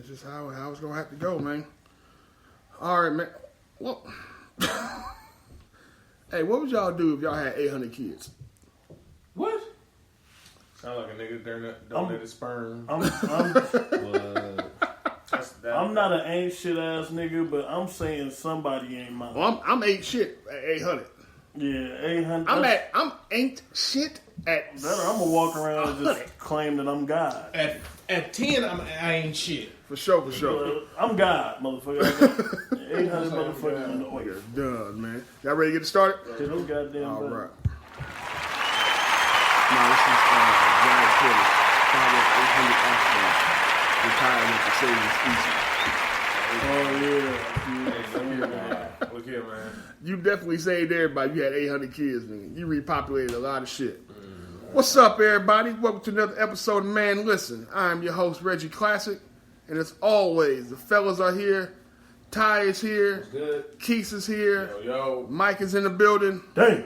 That's just how it's gonna have to go, man. All right, man. Well, hey, what would y'all do if y'all had 800 kids? What? Sound like a nigga donated sperm. I'm not an ain't shit ass nigga, but I'm saying somebody ain't mine. Well, I'm ain't shit at 800. Yeah, 800. I'm ain't shit at. I'm gonna walk around and just claim that I'm God. At 10, I ain't shit. For sure. I'm God, motherfucker. 800 motherfuckers in the way. Done, man. Y'all ready to get it started? To them goddamn All button. right. Now this is Giant Porter. 800 astronauts retired with the savings species. Look here, man. You definitely saved everybody. You had 800 kids, nigga. You repopulated a lot of shit. What's up, everybody? Welcome to another episode of Man Listen. I'm your host, Reggie Classic. And as always, the fellas are here. Ty is here. What's good? Keith is here. Yo. Mike is in the building. Damn.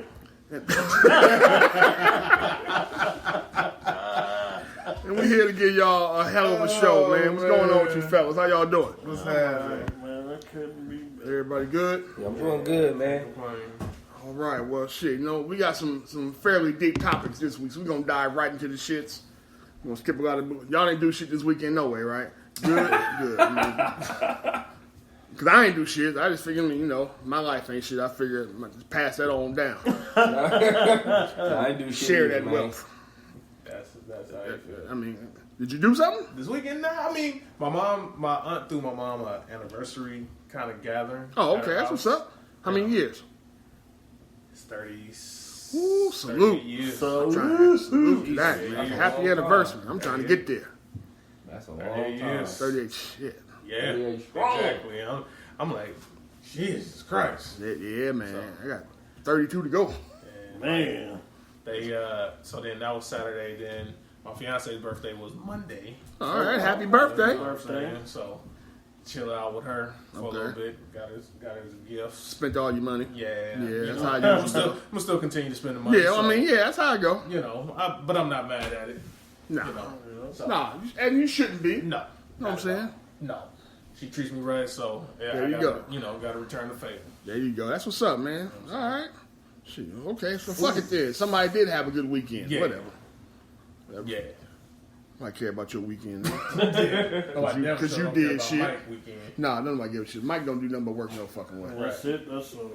And we're here to give y'all a hell of a show, man. What's going on with you fellas? How y'all doing? What's happening? Man, that couldn't be better. Everybody good? Yeah, I'm doing good, man. All right, well, shit, you know, we got some fairly deep topics this week, so we're going to dive right into the shits. We're going to skip a lot of... Y'all ain't do shit this weekend no way, right? Good? Good. Because I ain't do shit. I just figured, you know, my life ain't shit. I figured I just pass that on down. I ain't do shit. Share either, that man. wealth. That's how you feel. I mean, did you do something? This weekend, nah. I mean, my aunt threw my mom an anniversary kind of gathering. Oh, at okay. her That's house. what's up. How many years? It's 30. Ooh, salute. 30 years. I'm trying to salute to that, man. Happy anniversary. I'm trying to get there. That's a 38 long time. years. 38 shit. Yeah, 38 strong. exactly. I'm like, Jesus Christ. Yeah, man. I got 32 to go. And Man. they so then that was Saturday. Then my fiance's birthday was Monday. All right, happy birthday. Birthday. So chill out with her for a Okay. little bit. Got his gifts. Spent all your money. Yeah, that's how you I'm usually still, do. I'm still continue to spend the money. Yeah, so, I mean, yeah, that's how I go. you know, but I'm not mad at it. Nah. You know, so, Nah, and you shouldn't be. no, Know what I'm saying? No, she treats me right, so yeah, There I you gotta, go. You know, got to return the favor. There you go. That's what's up, man. All right. Shit, okay, so fuck it then. Somebody did have a good weekend. Yeah. Whatever. Yeah, I care about your weekend. because you did shit. Mike weekend. Nah, nobody give a shit. Mike don't do nothing but work no fucking way. That's it. That's all.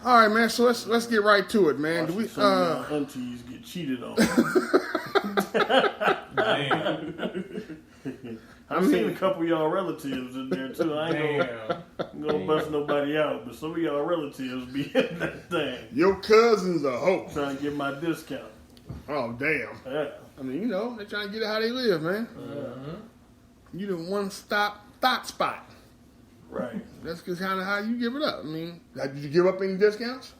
All right, man. So let's get right to it, man. Do we? Some of y'all aunties get cheated on. Damn. I've seen a couple of y'all relatives in there too. I ain't gonna bust nobody out, but some of y'all relatives be in that thing Your cousin's a hoe. trying to get my discount. Oh damn. Yeah. I mean, you know, they're trying to get it how they live, man. You the one-stop thought spot. Right. That's just kind of how you give it up. I mean, did you give up any discounts?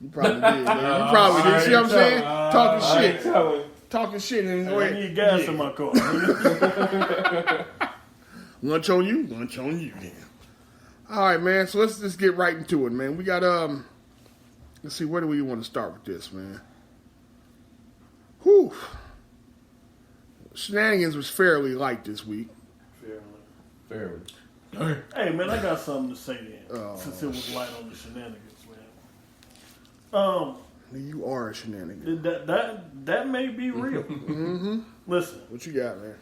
You probably did, man. You probably did. See what I'm saying? Talking shit. Talking shit and I need gas in my car. lunch on you then. All right, man. So let's just get right into it, man. We got let's see, where do we want to start with this, man? Whew. Shenanigans was fairly light this week. Fairly. Hey man, I got something to say then. Since it was light on the shenanigans, man. You are a shenanigan. That may be real. Listen, What you got, man?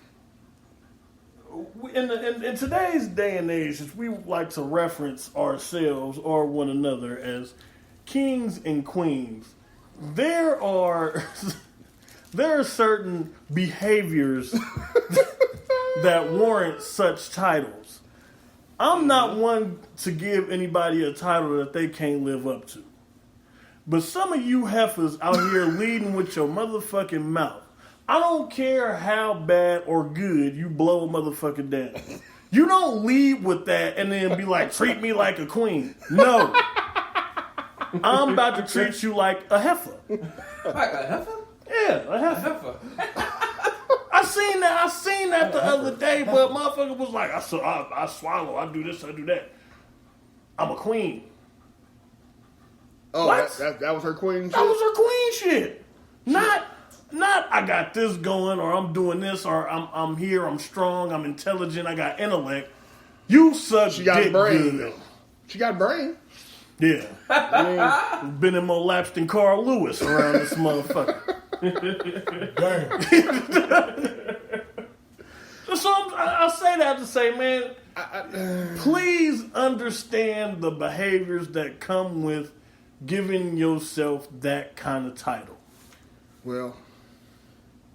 in today's day and age, since we like to reference ourselves or one another as kings and queens, there are certain behaviors that warrant such titles. I'm not one to give anybody a title that they can't live up to. But some of you heifers out here leading with your motherfucking mouth. I don't care how bad or good you blow a motherfucker down. You don't lead with that and then be like, treat me like a queen. No. I'm about to treat you like a heifer. Like a heifer? Yeah, a heifer. I seen that the other day, but motherfucker was like, I swallow, I do this, I do that. I'm a queen. Oh, What? that was her queen shit? That was her queen shit. Not, Not I got this going, or I'm doing this, or I'm here, I'm strong, I'm intelligent, I got intellect. You suck She got dick brain, good. though. She got brain. Yeah. Been in more laps than Carl Lewis around this motherfucker. So I say that to say, man, please understand the behaviors that come with giving yourself that kind of title. Well,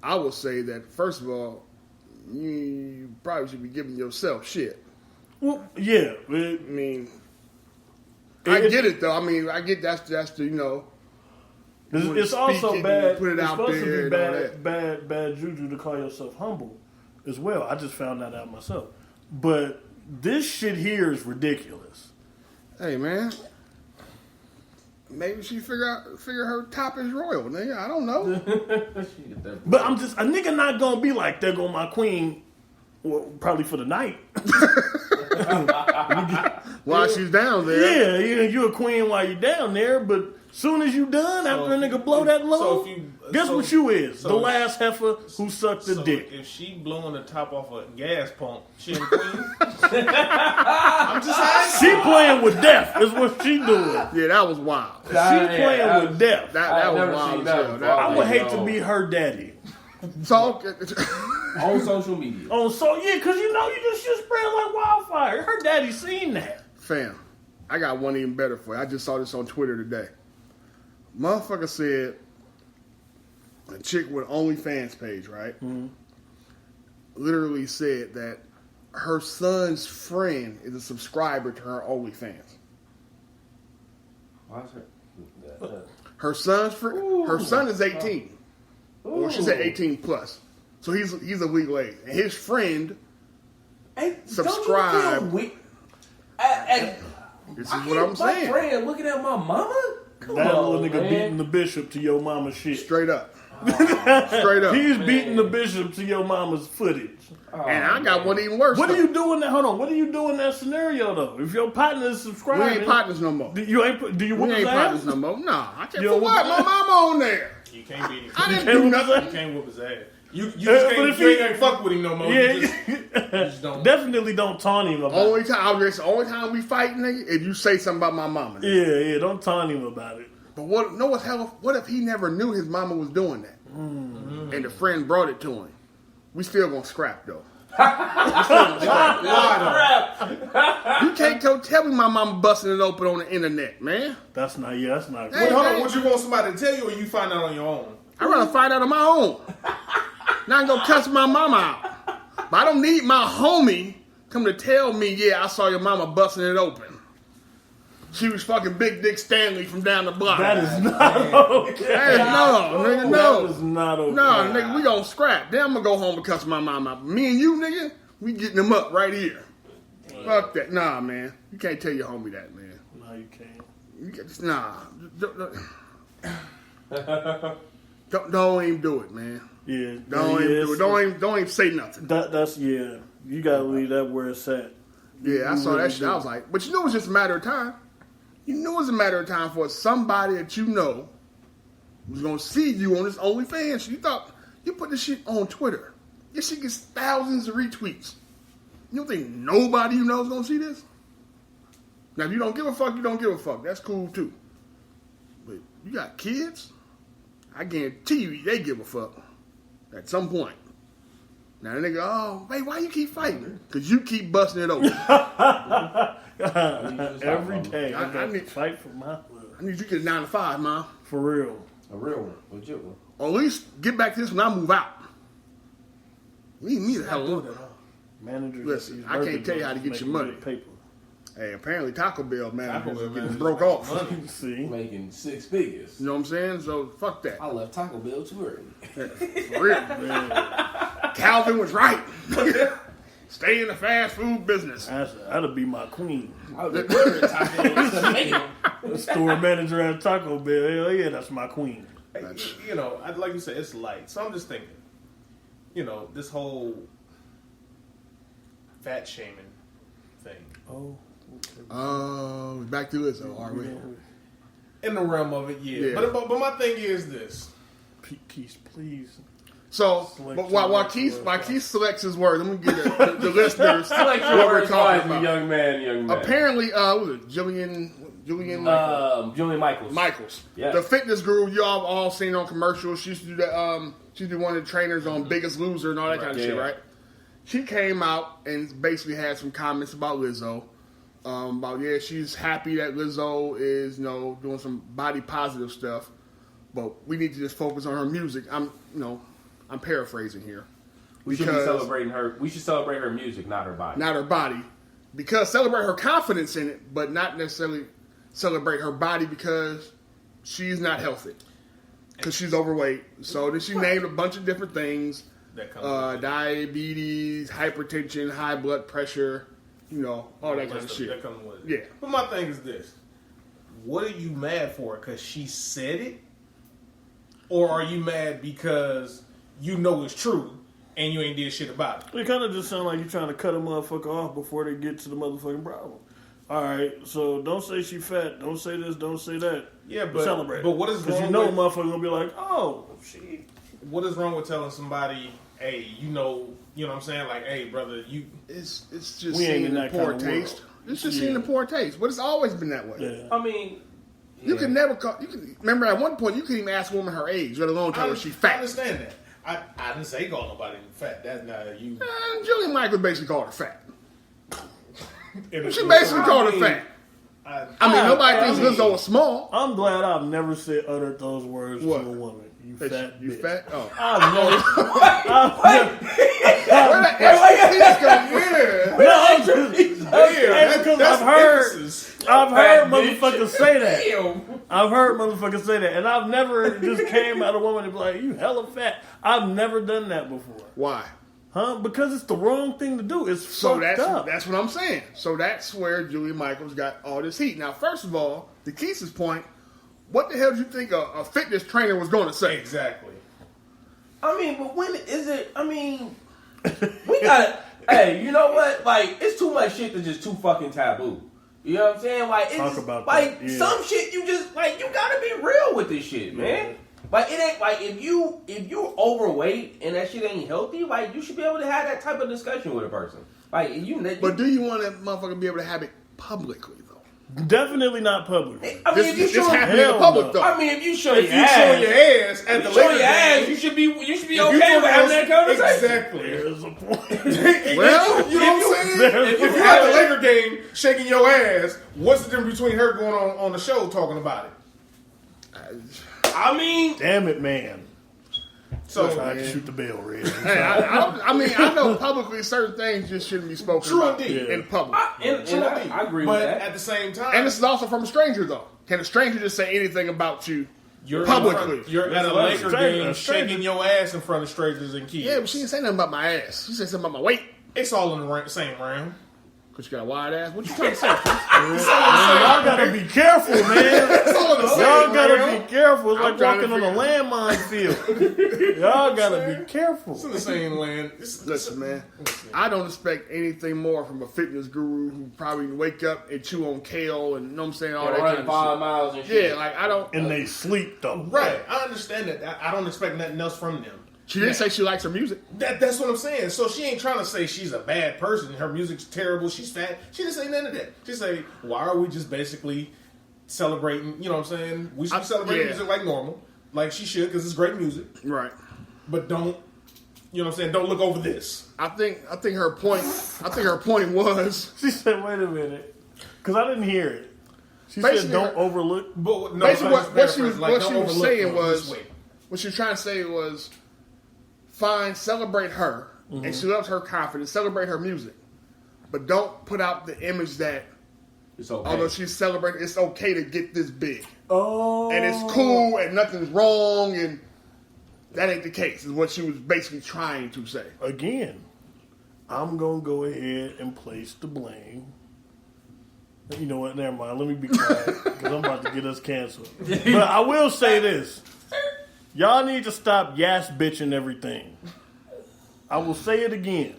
I will say that, first of all, you probably should be giving yourself shit. Well, yeah. I mean, I get it, though. I mean, I get that's the, you know. It's also speak it bad. and put it It's out supposed there to be and all bad juju to call yourself humble as well. I just found that out myself. But this shit here is ridiculous. Hey, man. Maybe she figure her top is royal, nigga. I don't know. But I'm just, a nigga not gonna be like, there go my queen, well, probably for the night. While she's down there. Yeah, you a queen while you down there, but soon as you done, after a nigga blow that load, guess what you is? The last heifer who sucked the dick. If she blowing the top off a gas pump, she ain't queen. I'm just asking. She playing with death is what she doing. Yeah, that was wild. She playing with death. That was wild as hell. I would hate to be her daddy. So, On social media. Oh, so yeah, because you know you just shit spread like wildfire. Her daddy seen that. fam, I got one even better for you. I just saw this on Twitter today. Motherfucker said a chick with OnlyFans page, right? Mm-hmm. Literally said that her son's friend is a subscriber to her OnlyFans. Why is her? Her son's her son is 18. Or she said 18 plus. So he's a legal age. And his friend subscribed. This is what I'm saying. My friend looking at my mama? Come That on, little nigga man. beating the bishop to your mama's shit. Straight up. Straight up. He's beating the bishop to your mama's footage. And I got one even worse. What though. do you do in that? Hold on. What do you do in that scenario though? If your partner is We subscribing, ain't partners no more. Do you We ain't partners no more. Nah, I can't. For what? My mama on there. You can't beat him. I didn't do nothing. You can't whoop his ass. You but just can't, if you he- ain't fuck with him no more. Yeah, You just don't. definitely don't taunt him about it. Only time we fight, nigga, if you say something about my mama. Nigga. Yeah, don't taunt him about it. But what if he never knew his mama was doing that? Mm-hmm. And the friend brought it to him? We still gonna scrap though. You can't tell me my mama busting it open on the internet, man. That's not Hey, Wait, hold on. What you want somebody to tell you, or you find out on your own? I'd rather find out on my own. Not go cuss my mama out. But I don't need my homie come to tell me, yeah, I saw your mama busting it open. She was fucking Big Dick Stanley from down the block. That is not okay. Nigga, no. That is not okay. No, nigga, we gonna scrap. Then I'm gonna go home and cuss my mama out. Me and you, nigga, we getting them up right here. Fuck that. Nah, man. You can't tell your homie that, man. No, you can't. Nah. Don't even do it, man. Yeah. Don't even do it. Don't even say nothing. That's You gotta leave that where it's at. Yeah, I saw really that shit. do. I was like, but you knew it was just a matter of time. You knew it was a matter of time for somebody that you know was gonna see you on this OnlyFans shit. You thought you put this shit on Twitter. This shit gets thousands of retweets. You don't think nobody you know is gonna see this? Now, if you don't give a fuck, you don't give a fuck. That's cool too. But you got kids, I guarantee you they give a fuck at some point. Now the nigga, oh, wait, why you keep fighting? Because you keep busting it open. Every day. I need to fight for my blood. I need you to get 9 to 5, man. For real. A real one. Legit one. Or at least get back to this when I move out. We need me the hell alone. Managers. Listen, I can't tell you how to get your money. Paper. Hey, apparently Taco Bell managers Bell are getting managers broke make off. money. See? Making 6 figures. You know what I'm saying? So fuck that. I left Taco Bell too early. For real. Calvin was right. Stay in the fast food business. That'll be my queen. I was like, where is Taco Bell? The store manager at Taco Bell. Hell yeah, that's my queen. You know, like you said, it's light. So I'm just thinking, you know, this whole fat shaming thing. Oh. Oh, back to this, are we? In the realm of it, yeah. Yeah. But my thing is this. Keith, please. So, Select but your while words, Keith selects his words, I'm gonna give the listeners I like what your we're words talking wisely, about. young man. Apparently, what was it Julian Julian Michaels. Michaels, Yeah. the fitness guru. You all seen on commercials. She used to do that. She used to be one of the trainers on Biggest Loser and all that kind of shit, Yeah. right? She came out and basically had some comments about Lizzo. About she's happy that Lizzo is doing some body positive stuff, but we need to just focus on her music. I'm paraphrasing here. We should be celebrating her. We should celebrate her music, not her body. Not her body, because celebrate her confidence in it, but not necessarily celebrate her body because she's not healthy, because she's overweight. So then she named a bunch of different things: That comes diabetes, hypertension, high blood pressure, all that kind of shit. That comes with it. Yeah. But my thing is this: what are you mad for? Because she said it, or are you mad because you know it's true and you ain't did shit about it? It kind of just sounds like you're trying to cut a motherfucker off before they get to the motherfucking problem. All right, so don't say she fat. Don't say this. Don't say that. Yeah, but celebrate. But what is Because wrong you know with a motherfucker gonna be like, oh, she. what is wrong with telling somebody, hey, you know what I'm saying? Like, hey, brother, you. It's just We ain't seeing in the that poor kind of taste. world. It's just seeing the poor taste, but it's always been that way. Yeah. I mean, You yeah. can never call. You can remember at one point you couldn't even ask a woman her age, let alone tell her she's I fat. understand that. I didn't say call nobody fat. That's not you. Julian Michaels basically called her fat. In a- She basically called her mean, fat. I- I mean, nobody I thinks mean- Lizzo was small. I'm glad I've never uttered those words What? to a woman. You That fat you bitch. fat? Oh. I've never. Yeah. Hey, because that's I've heard emphasis. motherfuckers say that. Damn. I've heard motherfuckers say that, and I've never just came at a woman and be like, "You hella fat." I've never done that before, Why? huh? Because it's the wrong thing to do. It's So fucked up. that's what I'm saying. So that's where Julian Michaels got all this heat. Now, first of all, to Keith's point, what the hell did you think a fitness trainer was going to say? Exactly. I mean, but when is it? I mean, we got. Hey, you know what? Like, it's too much shit that's just too fucking taboo. You know what I'm saying? Like, it's Talk just, about like that, yeah. some shit you just like. You gotta be real with this shit, man. Like, it ain't like if you're overweight and that shit ain't healthy. Like, you should be able to have that type of discussion with a person. Like, But do you want that motherfucker to be able to have it publicly, though? Definitely not public. I mean, if you This show, happened in the hell public, no. though. I mean, if you show If your you ass, show your ass at the you show Lakers your ass, game, you should be if okay you with show having that conversation. Exactly. There's a point. Well, You know what I'm saying? There's If a you at the Laker game shaking your ass, what's the difference between her going on the show talking about it? I mean, Damn it, man. So Try to shoot the bell, Red. Hey, I mean, I know publicly certain things just shouldn't be spoken True about indeed. in public. I agree but with that. at the same time, And this is also from a stranger, though. Can a stranger just say anything about you you're publicly? you're at a That's Laker a stranger. game A stranger. shaking your ass in front of strangers and kids. Yeah, but she didn't say nothing about my ass. She said something about my weight. It's all in the same round. Because you got a wide ass. What you trying to say? Chris? Y'all gotta be careful, man. It's all in the same Y'all gotta round. be careful. It's I'm like trying to walking on a landmine field. Y'all gotta be careful. It's in the same land. Listen, man. I don't expect anything more from a fitness guru who probably wake up and chew on kale and, you know what I'm saying, all that run kind 5 of miles and shit. shit. Yeah, like, I don't. And they sleep though. Right, I understand that. I don't expect nothing else from them. She didn't say she likes her music. That's what I'm saying. So she ain't trying to say she's a bad person. Her music's terrible. She's fat. She didn't say none of that. She say, why are we just basically celebrating? You know what I'm saying? We should be celebrating yeah. music like normal, like she should, because it's great music. Right. But don't, you know what I'm saying? Don't look over this. I think her point was She said, "Wait a minute," because I didn't hear it. She Basically, said, "Don't her- overlook." But no, basically I'm just what she was paraphrasing, like, what don't she was overlook saying them was this way. what she was trying to say was fine, celebrate her, and she loves her confidence, celebrate her music, but don't put out the image that It's okay. although she's celebrating, it's okay to get this big Oh, and it's cool and nothing's wrong, and that ain't the case. Is what she was basically trying to say. Again, I'm gonna go ahead and place the blame. You know what? Never mind. Let me be quiet because I'm about to get us canceled. But I will say this: y'all need to stop yas bitching everything. I will say it again.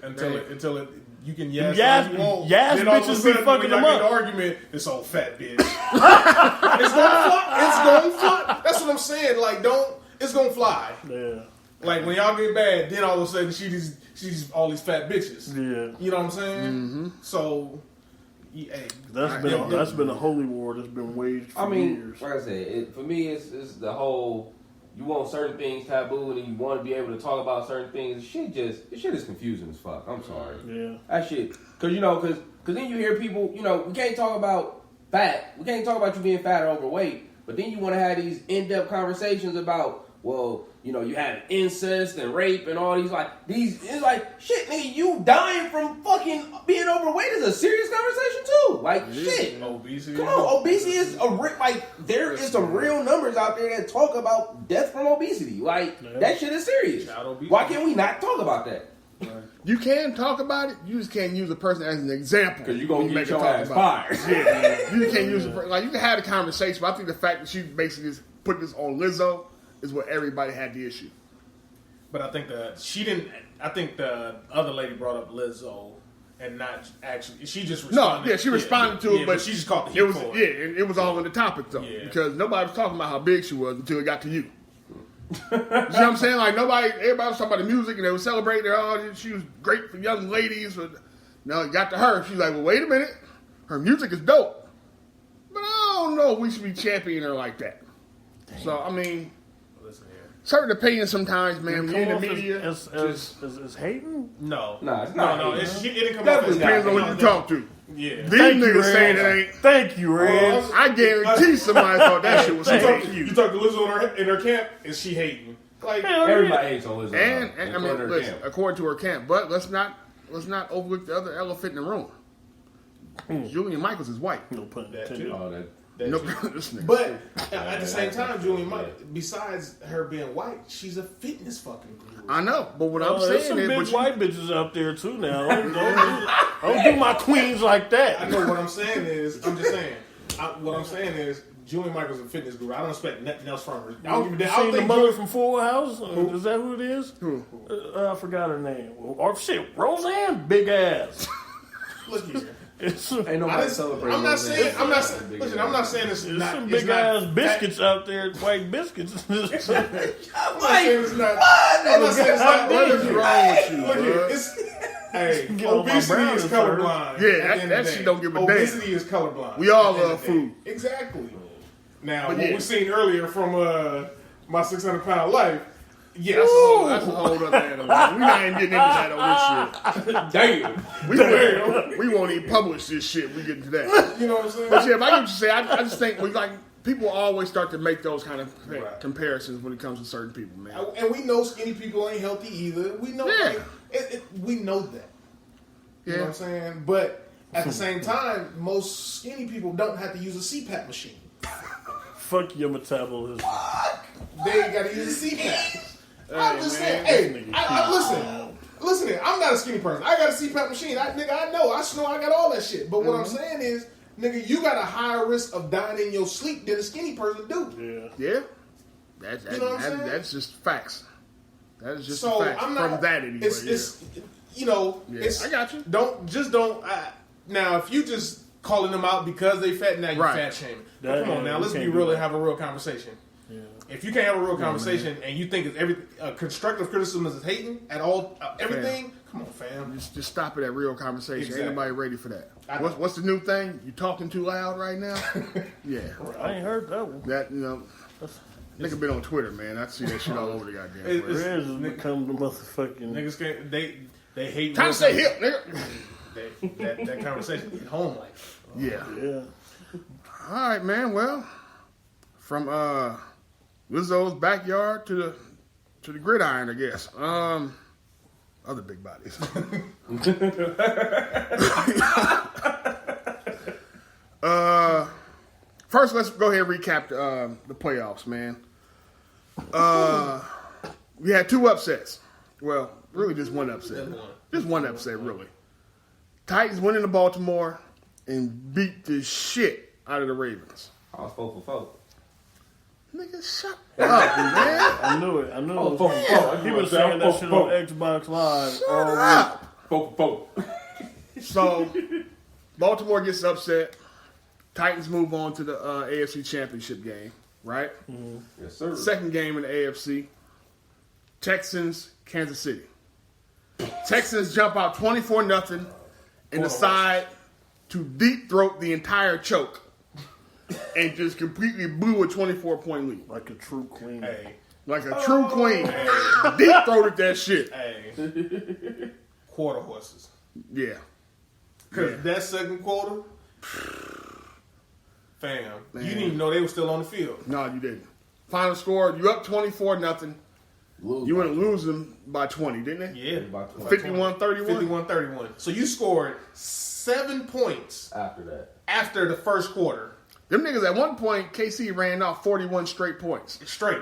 Until it you can yes, Yes, all you want. yes, Then all of a bitches be sudden, fucking when them y'all get up. an argument, it's old fat bitch. It's gonna fuck. That's what I'm saying. Like, don't it's gonna fly. Yeah. Like when y'all get bad, then all of a sudden she's all these fat bitches. Yeah. You know what I'm saying? So, hey, That's been a holy war that's been waged for years. Like I said, for me, it's the whole. You want certain things taboo, and you want to be able to talk about certain things. This shit is confusing as fuck. I'm sorry. Yeah. That shit, because then you hear people. We can't talk about fat. We can't talk about you being fat or overweight. But then you want to have these in-depth conversations about, well, you had incest and rape and all these it's like shit, nigga. You dying from fucking being overweight is a serious conversation too. Like shit. Obesity. Come on, obesity is there is some real numbers out there that talk about death from obesity. That shit is serious. Why can't we not talk about that? You can talk about it. You just can't use a person as an example. Because you're going to make get your ass fired. Yeah. You can't use it. You can have a conversation, but I think the fact that she basically just put this on Lizzo is what everybody had the issue. But I think I think the other lady brought up Lizzo and not actually. She just responded. No, yeah, she responded to it, but she just caught the heat for it. It was all in the topic though, because nobody was talking about how big she was until it got to you. You see what I'm saying? Everybody was talking about the music and they were celebrating her. Oh, she was great for young ladies. But now it got to her. She's like, well, wait a minute. Her music is dope. But I don't know if we should be championing her like that. Dang. So, I mean, certain opinions sometimes, man, when you're in the media. Is hating? No. No, it's not. No, it didn't come off. It depends on who you talk to. Yeah. These niggas saying it ain't. Thank you, Reg. I guarantee somebody thought that shit was hating. You talk to Lizzo in her camp, is she hating? Everybody hates on Lizzo. And I mean, listen, according to her camp, but let's not overlook the other elephant in the room. Julian Michaels is white. No pun That intended. too. But at the same time, Julian Michaels, besides her being white, she's a fitness fucking guru. I know, but what I'm there's saying some is, big white bitches out there too now. Don't do my queens like that. I know what I'm saying is, I'm just saying. What I'm saying is, Julian Michaels is a fitness guru. I don't expect nothing else from her. I don't give a damn. Seen the mother from Full House? Is that who it is? Who? I forgot her name. Or shit, Roseanne, big ass. Look here. Ain't nobody celebrating. I'm not saying. Listen, I'm not saying this. There's some big ass biscuits out there, white biscuits. I'm not saying it's not. I'm not saying it's not. What is wrong with you, Look bro? Hey, obesity is colorblind. Yeah, that shit don't give a damn. Obesity is colorblind. We all love food. Exactly. Now, But what we seen earlier from my 600-pound life. Yes. That's a whole other animal. We're not even getting into that on this shit. We won't even publish this shit. We get into that. You know what I'm saying? But yeah, if I get what you say, I just think people always start to make those kind of comparisons when it comes to certain people, man. And we know skinny people ain't healthy either. We know we know that. You know what I'm saying? But at the same time, most skinny people don't have to use a CPAP machine. Fuck your metabolism. They got to use a CPAP. I'm just saying, listen, I'm not a skinny person. I got a CPAP machine. I know I got all that shit. But what I'm saying is, nigga, you got a higher risk of dying in your sleep than a skinny person do. Yeah. That's just facts. That is just facts. I'm not, from that anyway. It's I got you. Don't. Now, if you just calling them out because they fat, now you fat shaming. Come on, now let's be real and have a real conversation. Yeah. If you can't have a real conversation and you think it's constructive criticism is hating at all, everything, come on, fam. Just stop it at real conversation. Exactly. Ain't nobody ready for that. What's the new thing? You talking too loud right now? Yeah. I ain't heard that one. That, nigga been on Twitter, man. I see that shit all over the goddamn place. Reg has become the motherfucking... Niggas can't, they hate... Time to say hip, nigga. That conversation hit home like... Yeah. All right, man. Well, from Lizzo's backyard to the gridiron, I guess. Other big bodies. First, let's go ahead and recap the playoffs, man. We had two upsets. Well, really just one upset. Just one upset, really. Titans went into Baltimore and beat the shit out of the Ravens. I was 4 for 4. Nigga, shut up, man. I knew it. Oh, 4 for 4. He was saying that shit on Xbox Live. Shut up. 4 for 4. So, Baltimore gets upset. Titans move on to the AFC Championship game. right? Yes, sir. Second game in the AFC, Texans, Kansas City. Texans jump out 24-0 and decide to deep throat the entire choke and just completely blew a 24-point lead. Like a true queen. Hey. Like a true queen. Deep throated that shit. Hey. Quarter horses. Yeah. Because that second quarter, fam, you didn't even know they were still on the field. No, you didn't. Final score, you up 24-0. You went to lose them by 20, didn't they? Yeah. 51-31? 51-31. So you scored 7 points after the first quarter. Them niggas at one point, KC ran off 41 straight points. Straight.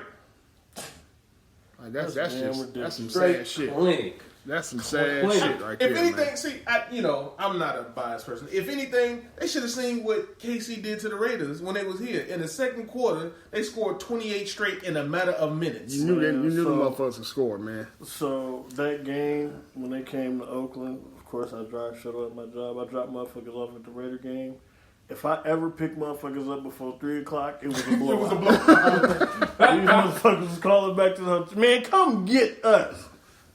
Like that's some Straight sad shit. clinic. That's some sad shit right there. If anything, man. see, I'm not a biased person. If anything, they should have seen what KC did to the Raiders when they was here. In the second quarter, they scored 28 straight in a matter of minutes. You knew the motherfuckers would score, man. So that game, when they came to Oakland, of course I shuttle at my job. I dropped motherfuckers off at the Raider game. If I ever picked motherfuckers up before 3 o'clock, it was a blowout. It was a blowout. These motherfuckers was calling back to the hotel. Man, come get us.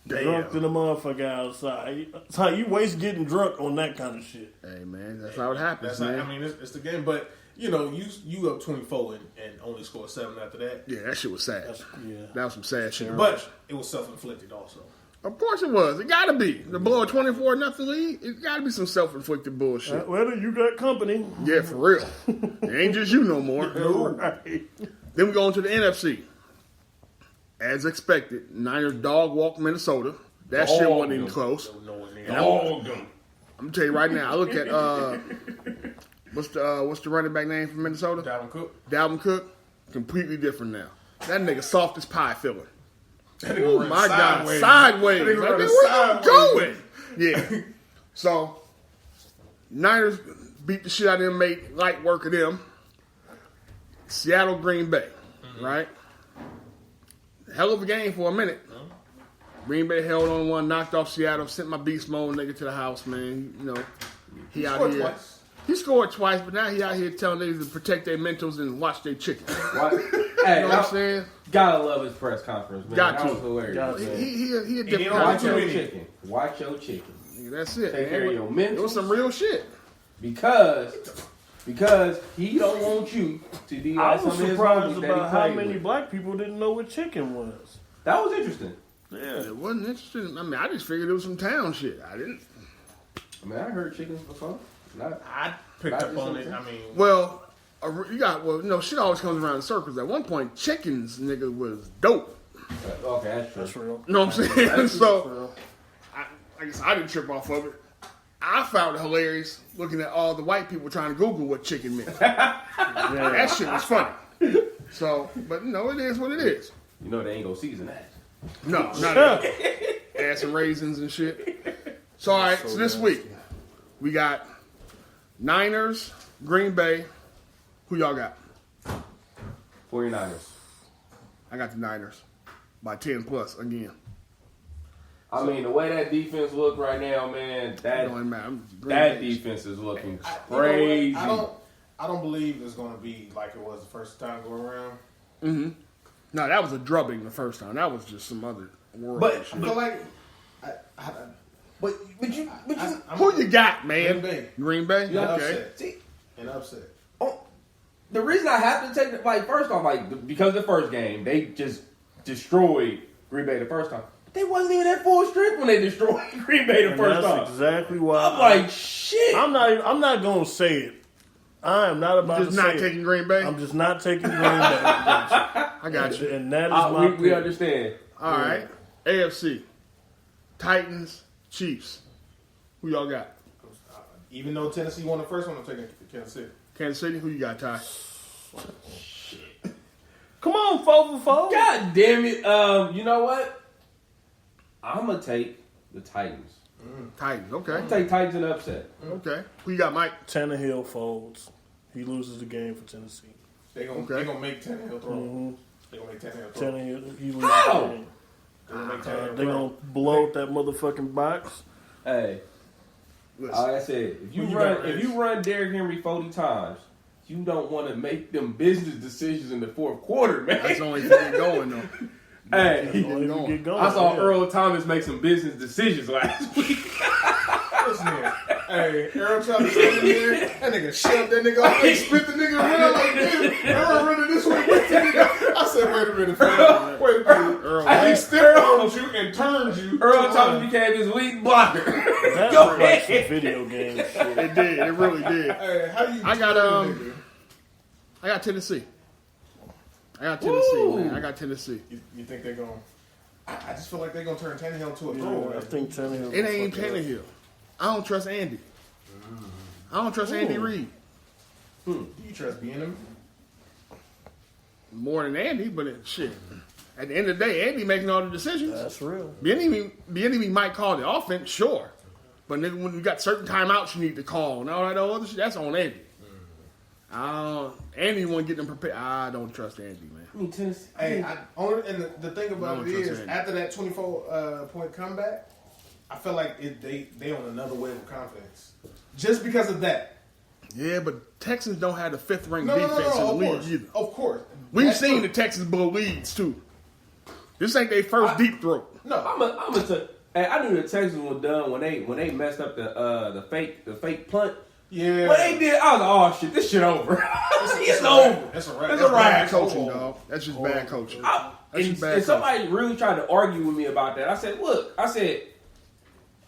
Damn. Drunk to the motherfucker outside. That's how you waste getting drunk on that kind of shit. Hey, man, that's how it happens, man. It's the game. But, you up 24 and only scored 7 after that. Yeah, that shit was sad. That was some sad shit. But it was self-inflicted also. Of course it was. It gotta be. To blow a 24-0 lead, it gotta be some self-inflicted bullshit. Well, you got company. Yeah, for real. It ain't just you no more. Right. Then we go into the NFC. As expected, Niners dog walk Minnesota. That shit wasn't even close. I'm gonna tell you right now. I look at what's the running back name for Minnesota? Dalvin Cook. Completely different now. That nigga soft as pie filling. Oh my God, sideways. Like, where you going? Yeah. So, Niners beat the shit out of them, made light work of them. Seattle, Green Bay, right? Hell of a game for a minute. Green Bay held on one, knocked off Seattle, sent my beast mode nigga to the house, man. He out here. Twice. He scored twice, but now he out here telling niggas to protect their mentals and watch their chicken. Hey, you know what I'm saying? Gotta love his press conference, man. Got that to. was hilarious. He a different Watch your chicken. Watch your chicken. That's it. Take care of your mentals. It was some real shit. Because he don't want you to be like some of his homies surprised that about he how played many with. black people didn't know what chicken was. That was interesting. Yeah. It wasn't interesting. I mean, I just figured it was some town shit. I didn't. I mean, I heard chickens before. I picked up on it. I mean, well, shit always comes around in circles. At one point, chickens, nigga, was dope. Okay, that's true. That's real. You know what I'm saying? So, I guess I didn't trip off of it. I found it hilarious looking at all the white people trying to Google what chicken meant. That shit was funny. So, but it is what it is. They ain't gonna season that. No, not at all. Add some raisins and shit. So, all right, so this week, we got Niners, Green Bay. Who y'all got? 49ers. I got the Niners by 10 plus again. I mean, the way that defense look right now, man, that defense is looking crazy. I don't believe it's going to be like it was the first time going around. Mm-hmm. No, that was a drubbing the first time. That was just some other world. But who you got, man? Green Bay. Green Bay? Yeah, okay. Upset. The reason I have to take it, first off, because the first game, they just destroyed Green Bay the first time. They wasn't even at full strength when they destroyed Green Bay the first time. That's exactly why. I'm like, shit. I'm not going to say it. I am not about to say it. Just not taking Green Bay? I'm just not taking Green Bay. I got you. And that is my we understand. All right. AFC. Titans, Chiefs. Who y'all got? Even though Tennessee won the first one, I'm taking Kansas City. Kansas City? Who you got, Ty? Shit. Come on, 4 for 4. God damn it. You know what? I'm going to take the Titans. Titans, okay. I'm going to take Titans in upset. Okay. Who you got, Mike? Tannehill folds. He loses the game for Tennessee. They're going to make Tannehill throw. Mm-hmm. They're going to make Tannehill throw. Tannehill, he loses How? the game. They're going to blow up that motherfucking box. Hey. Listen. Like I said, if you run Derrick Henry 40 times, you don't want to make them business decisions in the fourth quarter, man. That's the only thing going though. Hey, Get going. I saw Earl Thomas make some business decisions last week. Listen here. Hey, Earl tried to stand in there. That nigga shoved that nigga off and spit the nigga around like this. Earl running this way with the nigga. I said, wait a minute, fam. Wait a minute. Earl, He still armed you and turned you. Earl Thomas became his lead blocker. That Go looked like ahead. some video game shit. it did. It really did. Hey, how you I got Tennessee. Woo. Man. I got Tennessee. You think they're going to... I just feel like they're going to turn Tannehill into a thrower. I think Tannehill. It ain't Tannehill. I don't trust Andy. I don't trust Andy Reid. Do you trust Bieniemy? More than Andy, but shit. At the end of the day, Andy making all the decisions. That's real. Bieniemy might call the offense, sure. But nigga, when you got certain timeouts you need to call and all that other shit, that's on Andy. Andy want to get them prepared. I don't trust Andy, man. Hey, the thing about it is, after that 24-point comeback, I feel like they on another wave of confidence. Just because of that. Yeah, but Texans don't have the fifth-ranked No, defense in the of league course. either. Of course. We've seen the Texans blow leads, too. This ain't their first deep throat. No. I knew the Texans were done when they messed up the fake punt. Yeah. What they did, I was like, oh shit, this shit over. It's over. That's a wrap. It's That's a wrap. bad coaching, dog. That's just bad coaching. And somebody really tried to argue with me about that. I said, look,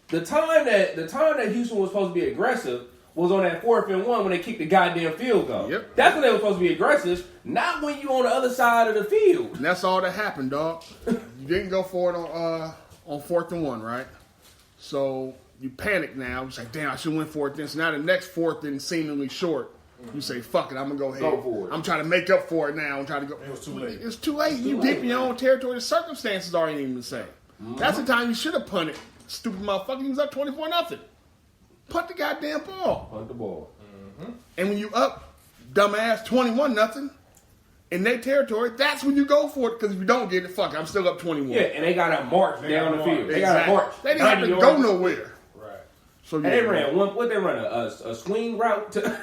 the time that Houston was supposed to be aggressive was on that 4th and 1 when they kicked the goddamn field goal. Yep. That's when they were supposed to be aggressive, not when you on the other side of the field. And that's all that happened, dog. You didn't go for it on 4th and 1, right? So you panic now. It's like, damn, I should win 4th then. So now the next 4th and seemingly short, you say, fuck it, I'm going to go ahead. Go for it. I'm trying to make up for it now. I'm trying to go. It was too late. It's too late. You deep in your own territory. The circumstances aren't even the same. That's the time you should have punted. Stupid motherfucker. He was up 24-0. Punt the goddamn ball. Punt the ball. And when you up, dumbass, 21-0 in their territory, that's when you go for it. Because if you don't get it, fuck it, I'm still up 21. Yeah, and they got to march down the field. They got Exactly. to march. They didn't have to 90 go yards. nowhere. Right. So And they ran what they run a swing route to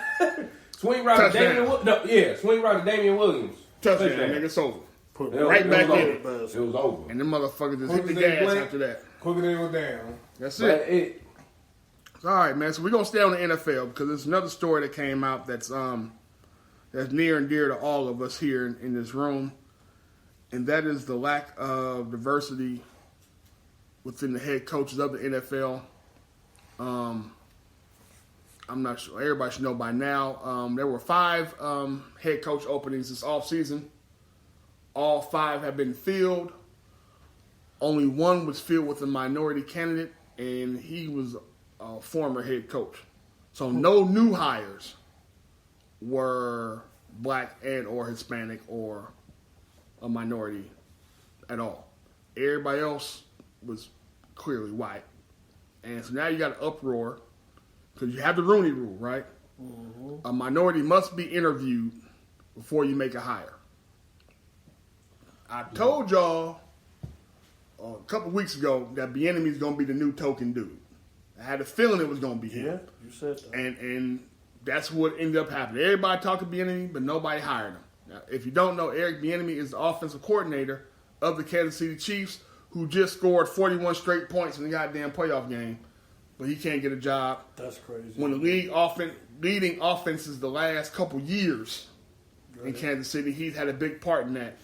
swing route Touchdown. to swing route to Damian Williams. Touchdown, nigga, it's over. Put Right back in it. it. It was over. And them motherfuckers just Quick hit the as they gas blink. after that. Quicker than it was down. That's But it. All right, man. So we're gonna stay on the NFL because there's another story that came out that's near and dear to all of us here in this room, and that is the lack of diversity within the head coaches of the NFL. I'm not sure. Everybody should know by now. There were 5 head coach openings this offseason. All 5 have been filled. Only one was filled with a minority candidate, and he was a former head coach. So no new hires were black and or Hispanic or a minority at all. Everybody else was clearly white. And so now you got an uproar because you have the Rooney Rule, right? Mm-hmm. A minority must be interviewed before you make a hire. I told y'all a couple weeks ago that Bieniemy is going to be the new token dude. I had a feeling it was going to be him. Yeah, you said that. And that's what ended up happening. Everybody talked to Bieniemy, but nobody hired him. Now, if you don't know, Eric Bieniemy is the offensive coordinator of the Kansas City Chiefs, who just scored 41 straight points in the goddamn playoff game, but he can't get a job. That's crazy. When the leading offenses the last couple years in Kansas City, he's had a big part in that.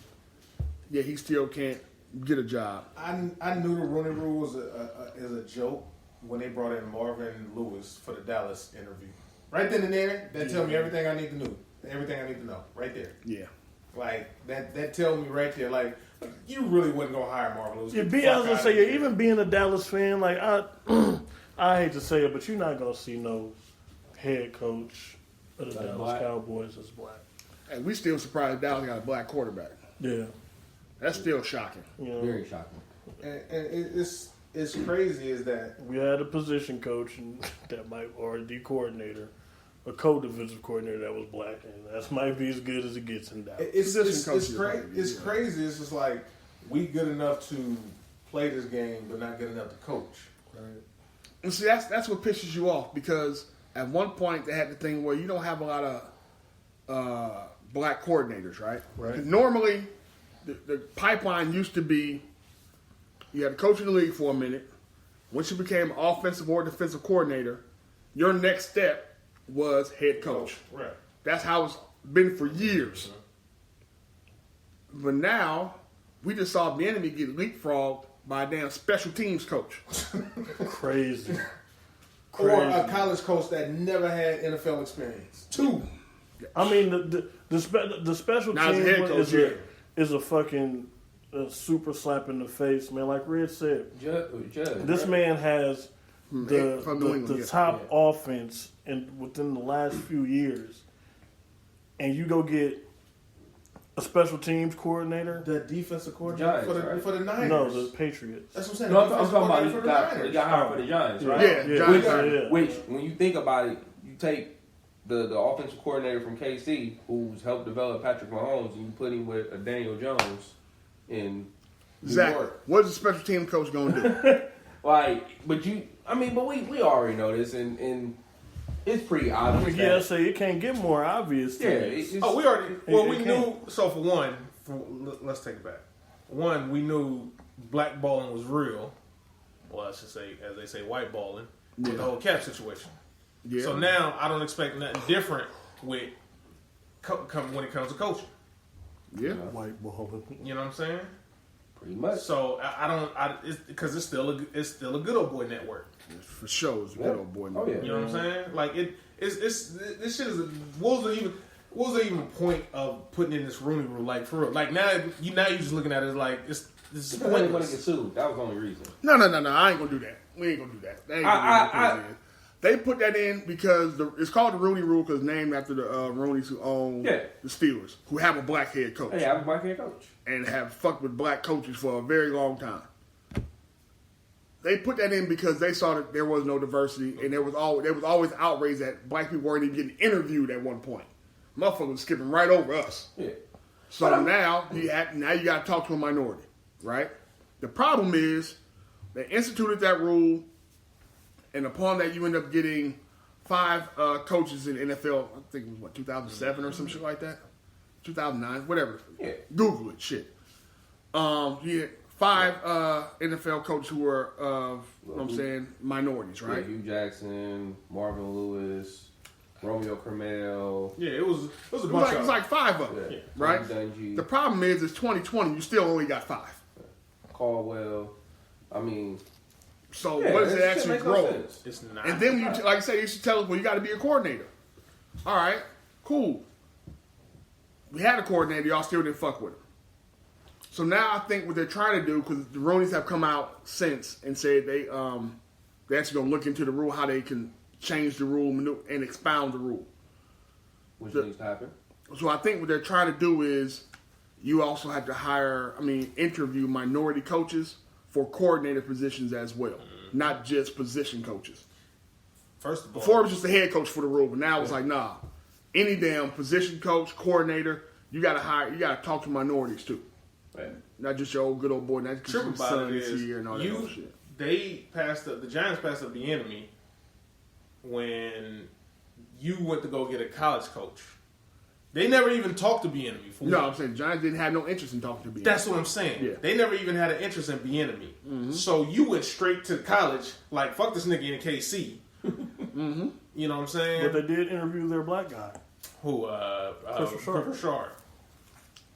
Yet he still can't get a job. I knew the Rooney Rule was a joke when they brought in Marvin Lewis for the Dallas interview. Right then and there, that tell me everything I need to know. Everything I need to know. Right there. Yeah. Like, that tells me right there, like, you really wasn't going to hire Marvin Lewis. Yeah, I was going to say, even being a Dallas fan, like, I hate to say it, but you're not going to see no head coach of the Dallas Cowboys that's black. And we still surprised Dallas got a black quarterback. Yeah. That's still shocking. You know, Very shocking. And it's crazy is that we had a position coach and or the coordinator, a co-defensive coordinator that was black, and that might be as good as it gets in Dallas. It's crazy. It's just like we good enough to play this game, but not good enough to coach. Right. And see, that's what pisses you off because at one point they had the thing where you don't have a lot of black coordinators, right? Right. Normally, the pipeline used to be you had a coach in the league for a minute. Once you became offensive or defensive coordinator, your next step was head coach. Right. That's how it's been for years. But now, we just saw the enemy get leapfrogged by a damn special teams coach. Crazy. Or a college coach that never had NFL experience. 2. I mean, the special Now as a team head coach, is a fucking super slap in the face, man. Like Red said, this man has From New the England, top offense within the last few years, and you go get a special teams coordinator. The defensive coordinator Giants, for the Niners. No, the Patriots. That's what I'm saying. No, I'm Defensive talking about coordinator he got hired for the Giants, right? Yeah, Giants. Which, when you think about it, you take the offensive coordinator from KC, who's helped develop Patrick Mahomes, and you put him with a Daniel Jones in New Zach, York. what is the special team coach going to do? But we already know this, and it's pretty obvious. Yeah, so it can't get more obvious. Yeah, It's, We already. Well, we it knew. So for one, let's take it back. One, we knew blackballing was real. Well, I should say, as they say, whiteballing with the whole cap situation. Yeah. So now I don't expect nothing different with when it comes to coaching. Yeah. white balling. You know what I'm saying? pretty much. So I don't, because it's still a good old boy network. For sure, it's a good old boy. Oh, yeah. You know what I'm saying? Like it's this shit is. What was the even point of putting in this Rooney Rule? Like for real? Like now you just looking at it as like this is Because they didn't want to pointless. get sued. That was the only reason. No. I ain't gonna do that. We ain't gonna do that. They ain't gonna do that. They put that in because it's called the Rooney Rule because it's named after the Rooneys who own the Steelers, who have a black head coach. Hey, I was black head coach. And have fucked with black coaches for a very long time. They put that in because they saw that there was no diversity, and there was always outrage that black people weren't even getting interviewed at one point. Motherfuckers was skipping right over us. Yeah. So now you got to talk to a minority, right? The problem is they instituted that rule, and upon that you end up getting 5 coaches in NFL. I think it was 2007 or some shit like that, 2009, whatever. Yeah. Google it, shit. You had 5 NFL coaches who were minorities, right? Yeah, Hugh Jackson, Marvin Lewis, Romeo Crennel. Yeah, it was a It was bunch of like 5 of them, Yeah. right? Dungy, The problem is, it's 2020. You still only got 5. Caldwell. I mean, So yeah, what does it that shit actually makes no grow? sense. It's not. And then like I say, you should tell us, well, you got to be a coordinator. All right, cool. We had a coordinator, y'all still didn't fuck with him. So now I think what they're trying to do, because the Roonies have come out since and said they're actually going to look into the rule, how they can change the rule and expound the rule. Which needs to happen. So I think what they're trying to do is you also have to interview minority coaches for coordinator positions as well, not just position coaches. First of all, Before it was just the head coach for the rule, but now it's like, nah, any damn position coach, coordinator, you got to talk to minorities too. Right. Not just your old good old boy, not just true your about son it is is here and all that other shit. the Giants passed up the enemy when you went to go get a college coach. They never even talked to Bieniemy. No, I'm saying Giants didn't have no interest in talking to Bieniemy. That's what I'm saying. Yeah. They never even had an interest in Bieniemy. Mm-hmm. So you went straight to college, like fuck this nigga in KC. Mm-hmm. You know what I'm saying? But they did interview their black guy. Who? Chris Richard.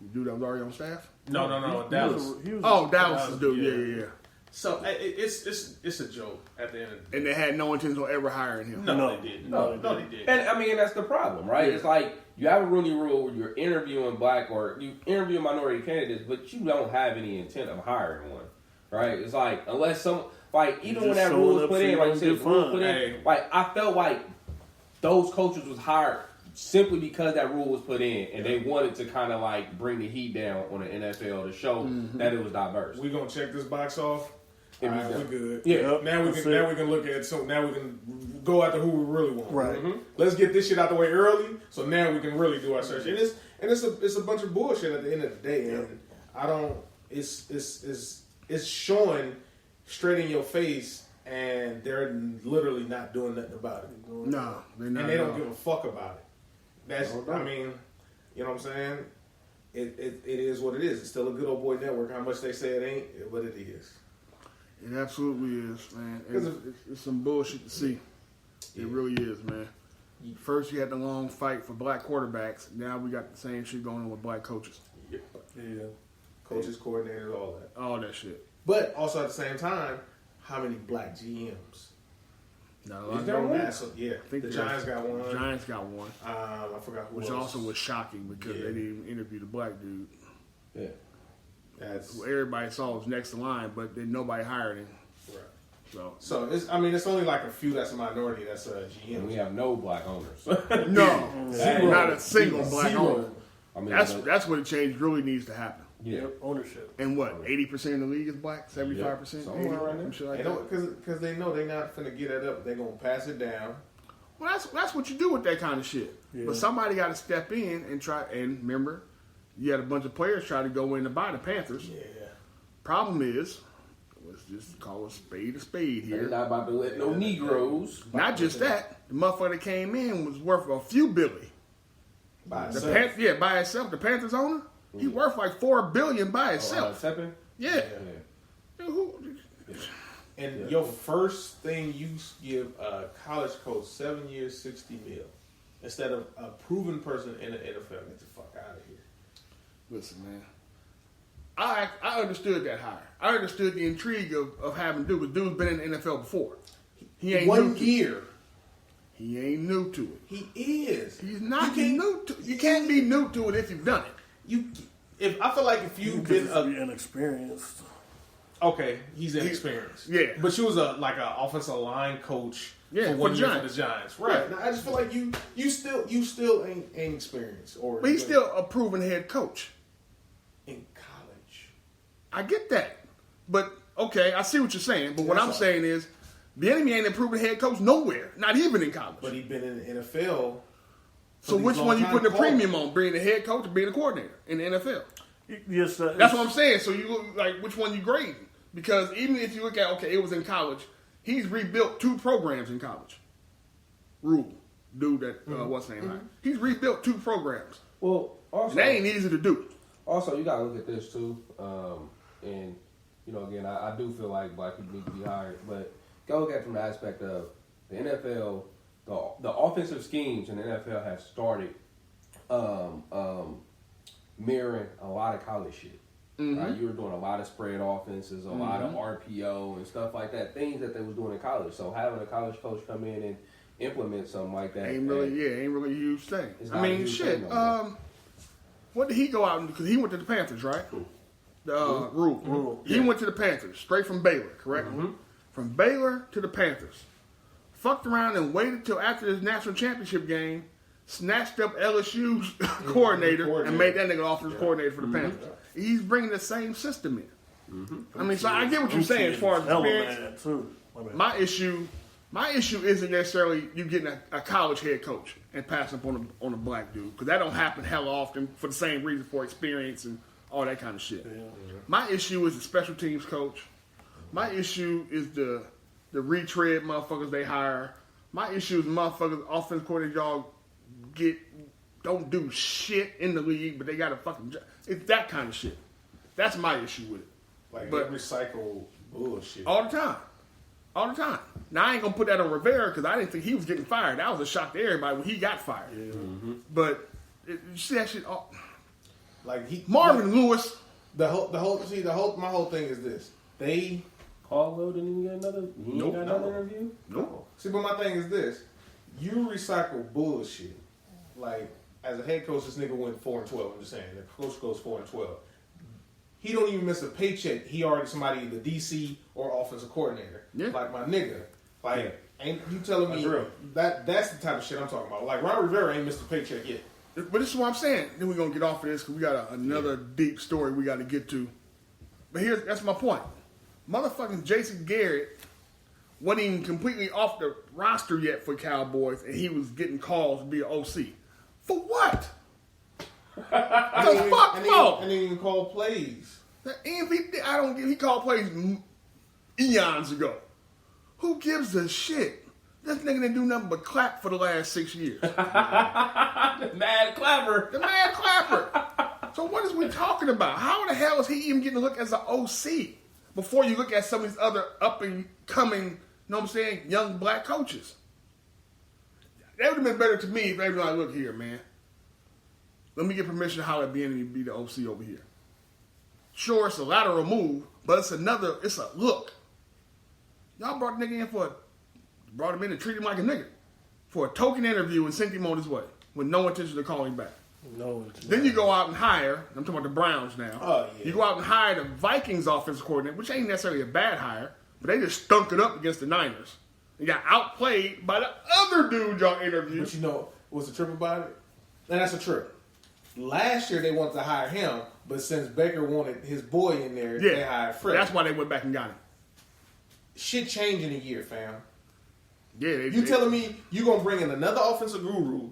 The dude that was already on staff? No, Dallas. He was Dallas' dude, yeah. So it's a joke at the end of the day. And they had no intention on ever hiring him. No, they didn't. No, they didn't. And I mean, that's the problem, right? Yeah. It's like you have a Rooney Rule where you're interviewing black or you interview minority candidates, but you don't have any intent of hiring one, right? It's like unless even when that rule was put in, like you said, like I felt like those coaches was hired simply because that rule was put in, and they wanted to kind of like bring the heat down on the NFL to show that it was diverse. We're gonna check this box off. All right, we're good. Yeah. Now we can look at it. So now we can go after who we really want. Right. Mm-hmm. Let's get this shit out the way early. So now we can really do our search. And it's a bunch of bullshit at the end of the day. And I don't. It's showing straight in your face, and they're literally not doing nothing about it. No, they're not. And they don't give a fuck about it. That's, I mean, you know what I'm saying? It is what it is. It's still a good old boy network. How much they say it ain't, but it is. It absolutely is, man. It's some bullshit to see. It really is, man. First, you had the long fight for black quarterbacks. Now we got the same shit going on with black coaches. Yeah. Coaches, coordinators, all that. All that shit. But also at the same time, how many black GMs? Is there one? Yeah. I think the Giants got one. Giants got one. I forgot who Which else. also was shocking because they didn't even interview the black dude. Yeah. Who everybody saw was next in line, but then nobody hired him. Right. So it's only like a few that's a minority that's a GM. And we have no black owners. No, not a single black owner. I mean, That's what a change really needs to happen. Yeah, ownership. And what, 80% of the league is black? 75%? Somewhere around there. Shit like that. Because they know they're not finna get that up. They're gonna pass it down. Well, that's what you do with that kind of shit. Yeah. But somebody got to step in and try. And remember, you had a bunch of players try to go in to buy the Panthers. Yeah. Problem is, let's just call a spade here. They're not about to let no Negroes. Not just that, the motherfucker that came in was worth a few billion. By The itself. by itself. The Panthers owner, he worth like $4 billion by itself. Yeah. And your first thing you give a college coach 7 years, $60 million instead of a proven person in the NFL. Get the fuck out of here. Listen, man. I understood that hire. I understood the intrigue of having dude. Because dude's been in the NFL before. He ain't One new to year. it. He ain't new to it. He is. He's not new to it. You can't be new to it if you've done it. I feel like if you've been inexperienced. Okay, he's inexperienced. Yeah. But she was an offensive line coach for 1 year for the Giants. Right. Now, I just feel like you still ain't experienced. But he's still a proven head coach. In college. I get that. But, okay, I see what you're saying. But what I'm saying is, the enemy ain't a proven head coach nowhere. Not even in college. But he's been in the NFL. So which one you putting the premium on? Being the head coach or being a coordinator in the NFL? Yes, that's what I'm saying. So you look like which one you grading? Because even if you look at it was in college, he's rebuilt 2 programs in college. Rule, dude that what's his name? He's rebuilt 2 programs. Well, also and that ain't easy to do. Also, you gotta look at this too, and again, I do feel like black people need to be hired, but go look at it from the aspect of the NFL. The offensive schemes in the NFL have started mirroring a lot of college shit. Right? You were doing a lot of spread offenses, a lot of RPO and stuff like that, things that they was doing in college. So having a college coach come in and implement something like that ain't really a huge thing. I mean, shit. No what did he go out and do? Because he went to the Panthers, right? Rule. He went to the Panthers, straight from Baylor, correct? From Baylor to the Panthers. Fucked around and waited till after his national championship game, snatched up LSU's coordinator and made that nigga offensive coordinator for the Panthers. He's bringing the same system in. I mean, so I get what you're saying as far as experience. My issue isn't necessarily you getting a college head coach and passing up on a black dude, because that don't happen hella often for the same reason, for experience and all that kind of shit. My issue is the special teams coach. My issue is the retread motherfuckers they hire. My issue is motherfuckers offensive coordinator y'all don't do shit in the league, but they got a fucking job. It's that kind of shit. That's my issue with it. But recycle bullshit all the time. Now I ain't gonna put that on Rivera because I didn't think he was getting fired. That was a shock to everybody when he got fired. But you see that shit. Marvin Lewis. My whole thing is this. They Caldwell didn't even get another. He ain't got another interview. Nope. See, but my thing is this: you recycle bullshit. Like as a head coach, this nigga went 4-12. I'm just saying, the coach goes 4-12. He don't even miss a paycheck. He already somebody the DC or offensive coordinator. Yeah. Like my nigga. Ain't you telling me that's the type of shit I'm talking about? Like Ron Rivera ain't missed a paycheck yet. But this is what I'm saying. Then we're gonna get off of this because we got another deep story we got to get to. But that's my point. Motherfucking Jason Garrett wasn't even completely off the roster yet for Cowboys, and he was getting calls to be an OC. For what? And he even called plays. He called plays eons ago. Who gives a shit? This nigga didn't do nothing but clap for the last 6 years. Mad clapper. The mad clapper. So what is we talking about? How the hell is he even getting a look as an OC before you look at some of these other up and coming, you know what I'm saying, young black coaches? That would have been better to me if they were like, look here, man. Let me get permission to holler at BN to be the OC over here. Sure, it's a lateral move, but it's a look. Y'all brought the nigga in brought him in and treated him like a nigga for a token interview and sent him on his way with no intention of calling back. No. Then you go out and hire, I'm talking about the Browns now. Oh, yeah. You go out and hire the Vikings offensive coordinator, which ain't necessarily a bad hire, but they just stunk it up against the Niners. They got outplayed by the other dude y'all interviewed. But you know what's the trip about it? And that's a trip. Last year they wanted to hire him, but since Baker wanted his boy in there, they hired Fred. That's why they went back and got him. Shit changed in a year, fam. Yeah, You telling me you gonna bring in another offensive guru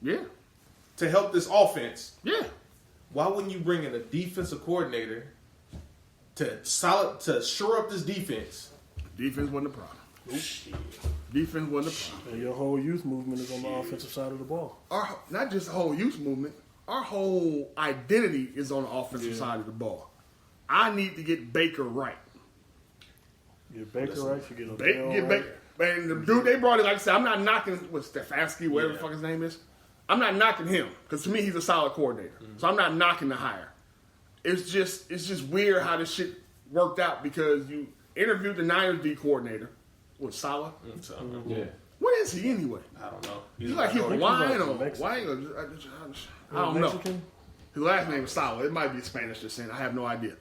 Yeah, to help this offense? yeah. Why wouldn't you bring in a defensive coordinator to shore up this defense? Defense wasn't the problem. Defense wasn't the problem. And your whole youth movement is on the offensive side of the ball. Not just the whole youth movement, our whole identity is on the offensive side of the ball. I need to get Baker right. Get Baker right, you get Get Baker. Man, the dude they brought in, like I said, I'm not knocking Stefanski, whatever the fuck his name is. I'm not knocking him because to me he's a solid coordinator. So I'm not knocking the hire. It's just weird how this shit worked out because you interviewed the Niners D coordinator with Saleh. Yeah. What is he anyway? I don't know. He's like he's Hawaiian or Mexican. white or I don't know. Mexican? His last name is Saleh. It might be Spanish descent. I have no idea.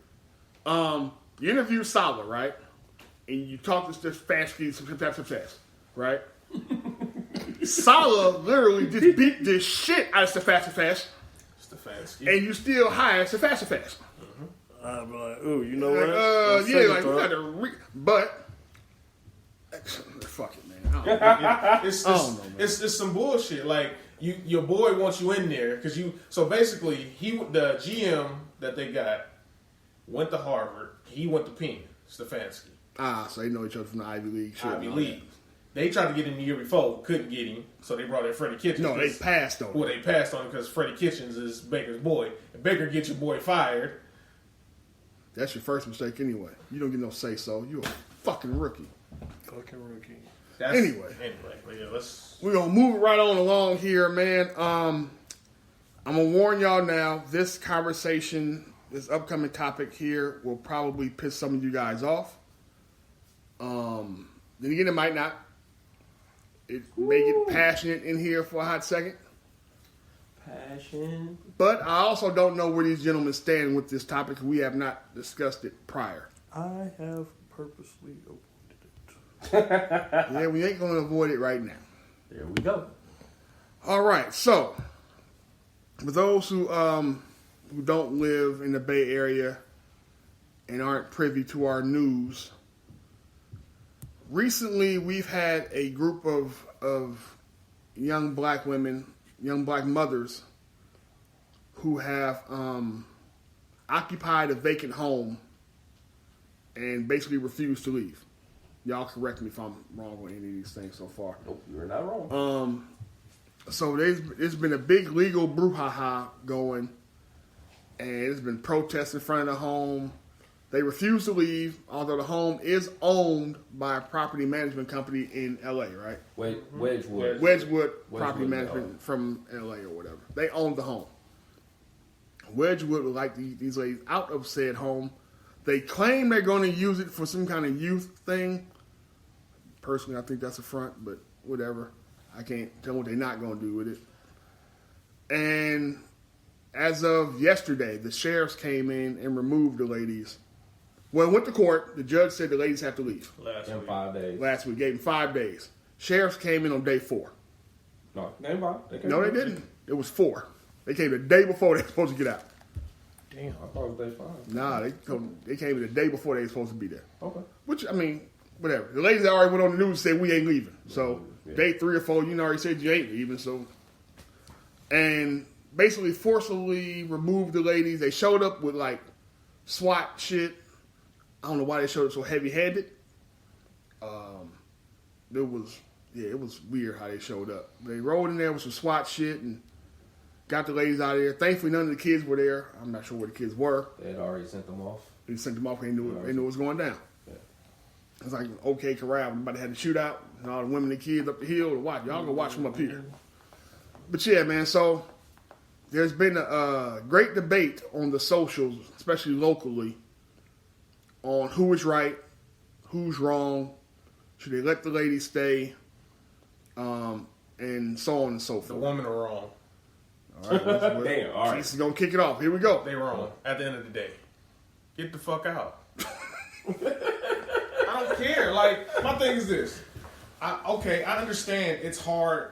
You interview Saleh, right? And you talk to Stefanski, success, right? Saleh literally just beat the shit out of Stefanski, and you still hire Stefanski. I'd be like, ooh, you know what? You got to but fuck it, man. It's some bullshit. Like your boy wants you in there because you. So basically, the GM that they got went to Harvard. He went to Penn, Stefanski. So they know each other from the Ivy League. Ivy League. They tried to get him the year before, couldn't get him, so they brought in Freddie Kitchens. No, they passed on him. Well, they passed on him because Freddie Kitchens is Baker's boy. If Baker gets your boy fired, that's your first mistake anyway. You don't get no say so. You're a fucking rookie. Anyway, but yeah, we're gonna move right on along here, man. I'm gonna warn y'all now. This conversation, this upcoming topic here, will probably piss some of you guys off. Then again, it might not. It may get passionate in here for a hot second. Passion. But I also don't know where these gentlemen stand with this topic. We have not discussed it prior. I have purposely avoided it. Yeah, we ain't going to avoid it right now. There we go. All right, so for those who don't live in the Bay Area and aren't privy to our news, recently we've had a group of young black women, young black mothers who have occupied a vacant home and basically refused to leave. Y'all correct me if I'm wrong on any of these things so far. Nope, you're not wrong. So there's been a big legal brouhaha going, and there's been protests in front of the home. They refuse to leave, although the home is owned by a property management company in L.A., right? Wedgwood Property Management from L.A. or whatever. They own the home. Wedgwood would like these ladies out of said home. They claim they're going to use it for some kind of youth thing. Personally, I think that's a front, but whatever. I can't tell what they're not going to do with it. And as of yesterday, the sheriffs came in and removed the ladies. Well, went to court. The judge said the ladies have to leave. In 5 days. Last week. Gave them 5 days. Sheriffs came in on day 4. No, they didn't. It was 4. They came the day before they were supposed to get out. Damn, I thought it was day 5. Nah, they came in the day before they were supposed to be there. Okay. Which, I mean, whatever. The ladies that already went on the news and said we ain't leaving. So, day 3 or 4, you already said you ain't leaving. So, and basically forcibly removed the ladies. They showed up with like SWAT shit. I don't know why they showed up so heavy-handed. Yeah, it was weird how they showed up. They rolled in there with some SWAT shit and got the ladies out of there. Thankfully, none of the kids were there. I'm not sure where the kids were. They had already sent them off. They sent them off. They knew what was going down. Yeah. It was like an okay corral. Everybody had to shoot out. And all the women and kids up the hill to watch. Y'all go watch from up here. But yeah, man. So there's been a great debate on the socials, especially locally, on who is right, who's wrong. Should they let the ladies stay? And so on and so forth. The women are wrong. All right, damn. All right, Keith is gonna kick it off. Here we go. They wrong. At the end of the day, get the fuck out. I don't care. Like, my thing is this. I understand it's hard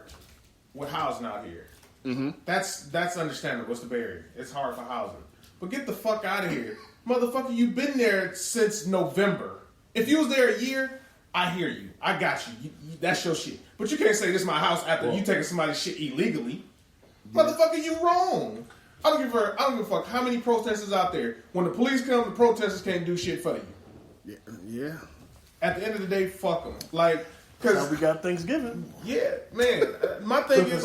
with housing out here. Mm-hmm. That's understandable. What's the barrier? It's hard for housing. But get the fuck out of here, motherfucker. You've been there since November. If you was there a year, I hear you. I got you. That's your shit. But you can't say this is my house after you taking somebody's shit illegally. Yeah. Motherfucker, you wrong. I don't give a fuck how many protesters out there. When the police come, the protesters can't do shit for you. Yeah. At the end of the day, fuck them. Like, cause we got Thanksgiving. Yeah, man. My thing is,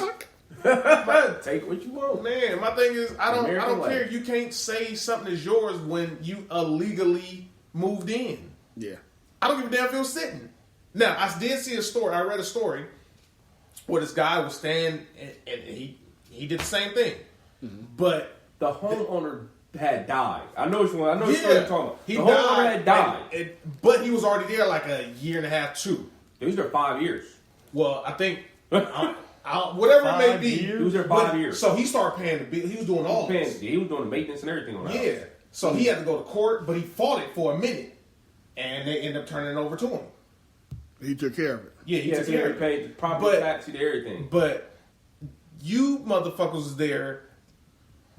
take what you want, man. My thing is, I don't care. You can't say something is yours when you illegally moved in. Yeah. I don't give a damn if it was sitting. Now, I did see a story. I read a story where this guy was staying and he did the same thing. Mm-hmm. But the homeowner had died. I know which one. I know the story you're talking about. The homeowner had died. But he was already there like a year and a half, too. He was there 5 years. Well, I think... whatever it may be. He was there 5 years. So he started paying the bill. He was doing all this. He was doing the maintenance and everything on that. Yeah. So he had to go to court, but he fought it for a minute. And they ended up turning it over to him. He took care of it. Yeah, he took care of it. He paid the property tax, he did everything. But you motherfuckers was there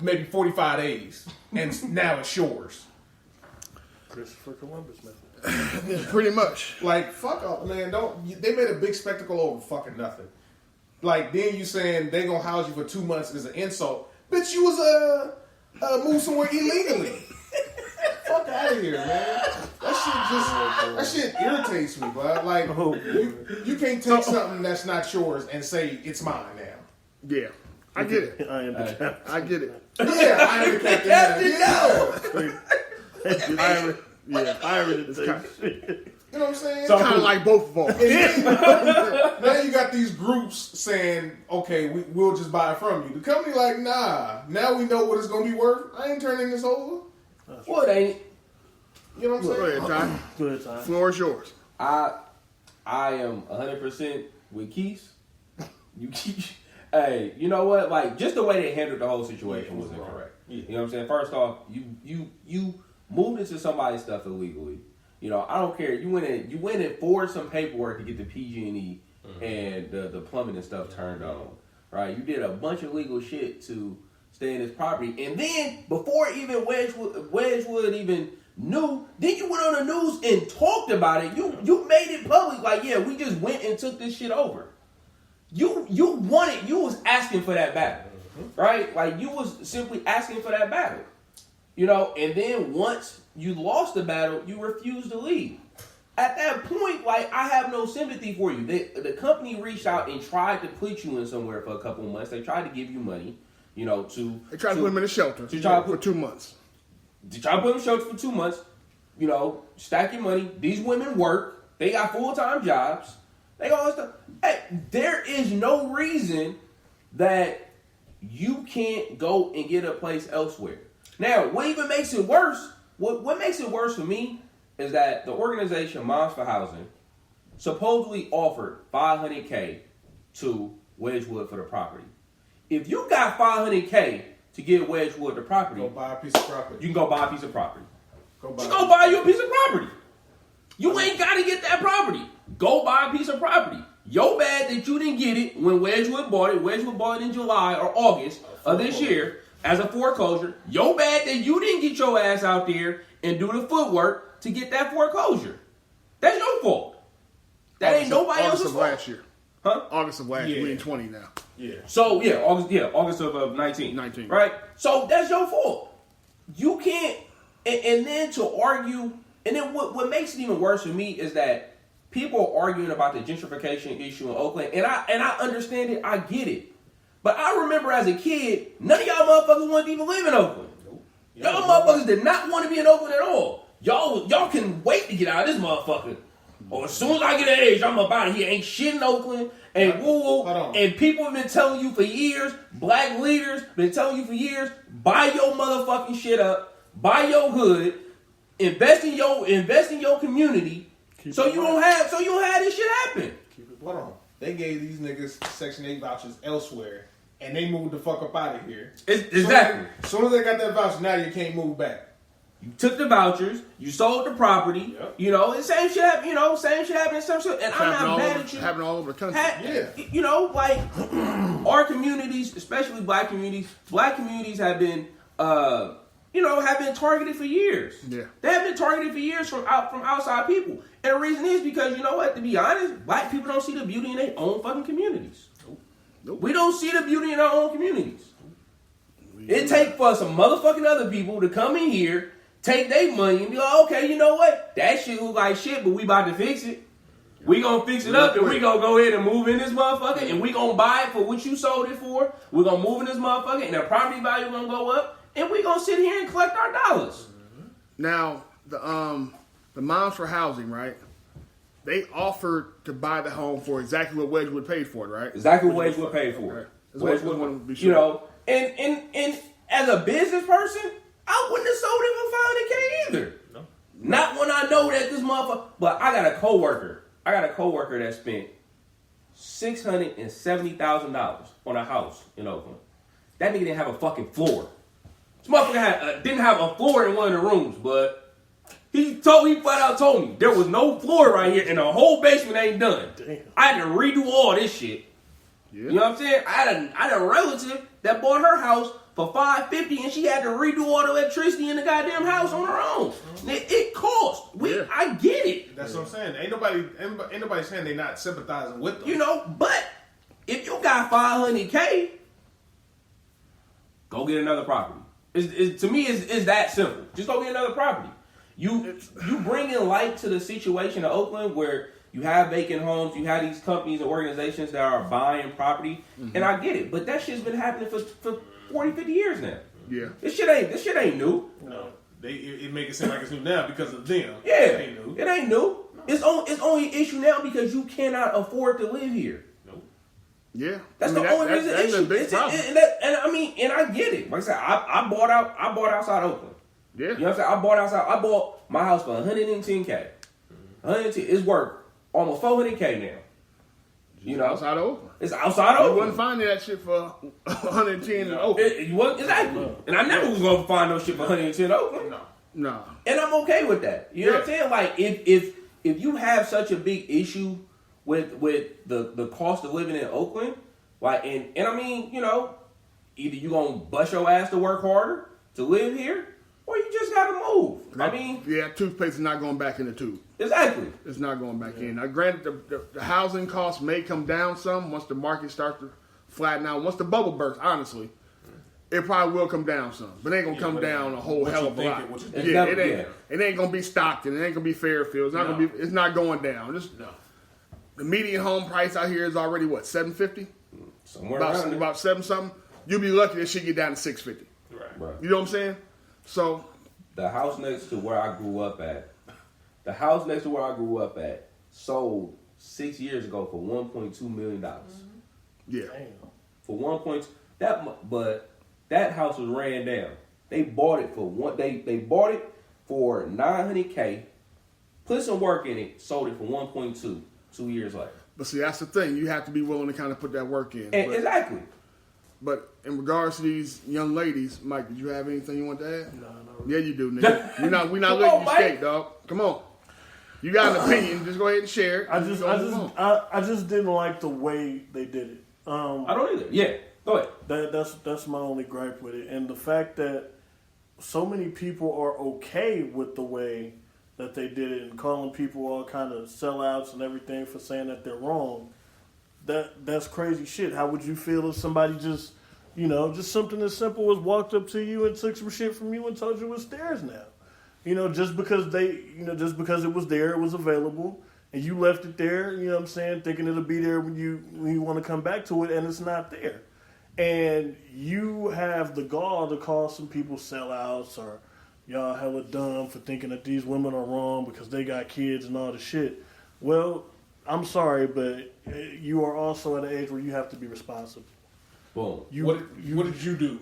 maybe 45 days, and now it's yours. Christopher Columbus method. Yeah, pretty much. Like, fuck up, man. They made a big spectacle over fucking nothing. Like, then you saying they gonna house you for 2 months is an insult. Bitch, you was moved somewhere illegally. Fuck out of here, man. That shit irritates me, bud. Like, you can't take something that's not yours and say it's mine now. Yeah. I get it. I am the captain. I get it. Yeah, I am the captain. I already take shit. You know what I'm saying? So, kind of like both of them. Now you got these groups saying, okay, we'll just buy it from you. The company like, nah, now we know what it's going to be worth. I ain't turning this over. Well, it ain't. You know what I'm saying? Go ahead, Ty. Good time. Floor is yours. I am 100% with Keith. Hey, you know what? Like, just the way they handled the whole situation was incorrect. Yeah. You know what I'm saying? First off, you moved into somebody's stuff illegally. You know, I don't care. You went in for some paperwork to get the PG&E and the plumbing and stuff turned on. Right? You did a bunch of legal shit to stay in this property, and then before even Wedgwood even knew, then you went on the news and talked about it. You made it public, like, yeah, we just went and took this shit over. You was asking for that battle, right? Like, you was simply asking for that battle, you know. And then once you lost the battle, you refused to leave. At that point, like, I have no sympathy for you. The company reached out and tried to put you in somewhere for a couple of months. They tried to give you money. You know, they tried to put him in a shelter for 2 months. They tried to put him in a shelter for 2 months. You know, stack your money. These women work. They got full-time jobs. They got all this stuff. Hey, there is no reason that you can't go and get a place elsewhere. Now, what even makes it worse, what makes it worse for me is that the organization Moms for Housing supposedly offered $500K to Wedgwood for the property. If you got $500K to give Wedgwood the property, go buy a piece of property. You can go buy a piece of property. Go buy you a piece of property. You ain't got to get that property. Go buy a piece of property. Yo bad that you didn't get it when Wedgwood bought it. Wedgwood bought it in July or August of this year as a foreclosure. Yo bad that you didn't get your ass out there and do the footwork to get that foreclosure. That's your fault. That ain't nobody else's fault. August of last year. Huh? August of last year. We in 20 now. Yeah. So, August of 19. 19. Right? So, that's your fault. You can't, and then to argue, and then what makes it even worse for me is that people are arguing about the gentrification issue in Oakland, and I understand it. I get it. But I remember as a kid, none of y'all motherfuckers wanted to even live in Oakland. Y'all motherfuckers did not want to be in Oakland at all. Y'all can wait to get out of this motherfucker. Or as soon as I get an age, I'm about it. Here ain't shit in Oakland. And woo. And people have been telling you for years, black leaders been telling you for years, buy your motherfucking shit up, buy your hood, invest in your community, so you don't have this shit happen. Hold on. They gave these niggas Section 8 vouchers elsewhere, and they moved the fuck up out of here. Exactly. As soon as they got that voucher, now you can't move back. You took the vouchers, you sold the property, you know, the same shit happened, same shit happened, and I'm not mad at you. Happening all over the country. You know, like, our communities, especially black communities have been, have been targeted for years. Yeah. They have been targeted for years from outside people. And the reason is because, you know what, to be honest, black people don't see the beauty in their own fucking communities. Nope. We don't see the beauty in our own communities. It take for some motherfucking other people to come in here, take their money, and be like, okay, you know what? That shit look like shit, but we about to fix it. We gonna fix it up, and we gonna go ahead and move in this motherfucker, and we gonna buy it for what you sold it for. We're gonna move in this motherfucker, and the property value gonna go up, and we gonna sit here and collect our dollars. Now, the Moms for Housing, right? They offered to buy the home for exactly what Wedgwood paid for it, right? Exactly what Wedgwood paid for it. Wedgwood wanted to be sure. You know, and as a business person, I wouldn't have sold it for $500K either. No. Not when I know that this motherfucker. But I got a coworker that spent $670,000 on a house in Oakland. That nigga didn't have a fucking floor. This motherfucker didn't have a floor in one of the rooms, but he flat out told me there was no floor right here and the whole basement ain't done. Damn. I had to redo all this shit. Yeah. You know what I'm saying? I had a relative that bought her house for $550 and she had to redo all the electricity in the goddamn house on her own. It cost. I get it. That's what I'm saying. Ain't nobody saying they not sympathizing with them. You know, but if you got $500K, go get another property. To me, it's that simple. Just go get another property. You bringing light to the situation of Oakland where you have vacant homes, you have these companies and organizations that are buying property, and I get it. But that shit's been happening for 40, 50 years now. Yeah. This shit ain't new. No. It make it seem like it's new now because of them. Yeah. It ain't new. It ain't new. It's only an issue now because you cannot afford to live here. Nope. Yeah. That's the only reason that's issue. A big problem. And I get it. Like I said, I bought outside Oakland. Yeah. You know what I'm saying? I bought my house for $110K. 110. It's worth almost $400K now. You know, outside of Oakland. It's outside of Oakland. You wasn't finding that shit for 110 in Oakland. Exactly. And I never was gonna find no shit for 110 in Oakland. No. And I'm okay with that. You know what I'm saying? Like if you have such a big issue with the cost of living in Oakland, like and I mean, you know, either you gonna bust your ass to work harder to live here, or you just gotta move. Toothpaste is not going back in the tube. Exactly. It's not going back in. Now, granted, the housing costs may come down some once the market starts to flatten out. Once the bubble bursts, honestly, it probably will come down some. But it ain't going to come down a whole hell of a lot. It ain't going to be Stockton. It ain't going to be Fairfield. It's not going down. The median home price out here is already, what, $750? Somewhere around about 7 something. You'll be lucky that shit get down to $650. Right. You know what I'm saying? So the house next to where I grew up at, sold 6 years ago for $1.2 million. Yeah. For 1.2 but that house was ran down. They bought it for they bought it for $900K, put some work in it, sold it for 1.2 2 years later. But see, that's the thing. You have to be willing to kind of put that work in. Exactly. But in regards to these young ladies, Mike, did you have anything you want to add? No. Yeah, you do, nigga. We're not letting you skate, dog. Come on. You got an opinion. Just go ahead and share it. I just didn't like the way they did it. I don't either. Yeah, go ahead. That's my only gripe with it, and the fact that so many people are okay with the way that they did it and calling people all kind of sellouts and everything for saying that they're wrong. That's crazy shit. How would you feel if somebody just something as simple as walked up to you and took some shit from you and told you it was theirs now? Just because it was there, it was available, and you left it there, you know what I'm saying, thinking it'll be there when you want to come back to it, and it's not there. And you have the gall to call some people sellouts or y'all hella dumb for thinking that these women are wrong because they got kids and all the shit. Well, I'm sorry, but you are also at an age where you have to be responsible. Boom. What did you do?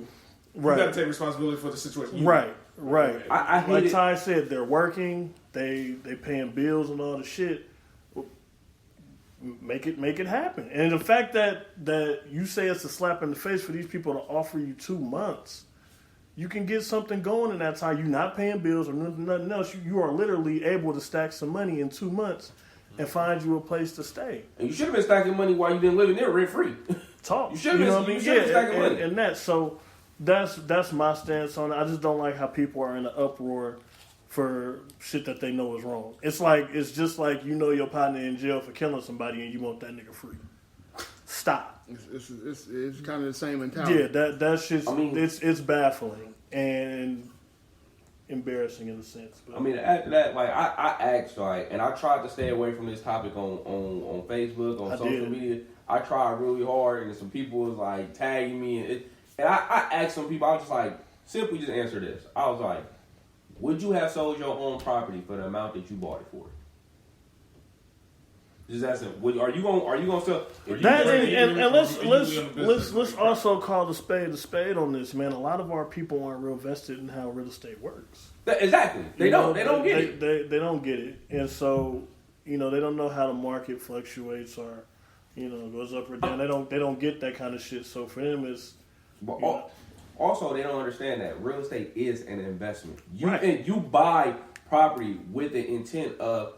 Right. You got to take responsibility for the situation. Right. I hate like it. Ty said, they're working, they paying bills and all the shit. Make it happen. And the fact that you say it's a slap in the face for these people to offer you 2 months, you can get something going in that time. You're not paying bills or nothing else. You are literally able to stack some money in 2 months and find you a place to stay. And you should have been stacking money while you've been living there rent free. Talk. You should have been stacking money. And that, so that's my stance on it. I just don't like how people are in an uproar for shit that they know is wrong. It's just like your partner in jail for killing somebody and you want that nigga free. Stop. It's kind of the same mentality. Yeah, that shit's it's baffling and embarrassing in a sense. But. I mean, after that, like I asked, like, and I tried to stay away from this topic on Facebook, on social media. I tried really hard, and some people was like tagging me, and I asked some people. I was just like, simply just answer this. I was like, would you have sold your own property for the amount that you bought it for? Just asking, are you gonna sell? That and let's also call the spade on this, man. A lot of our people aren't real vested in how real estate works. Exactly, they don't get it. They don't get it, and so they don't know how the market fluctuates or goes up or down. They don't get that kind of shit. So for them, it's also they don't understand that real estate is an investment. Right. You buy property with the intent of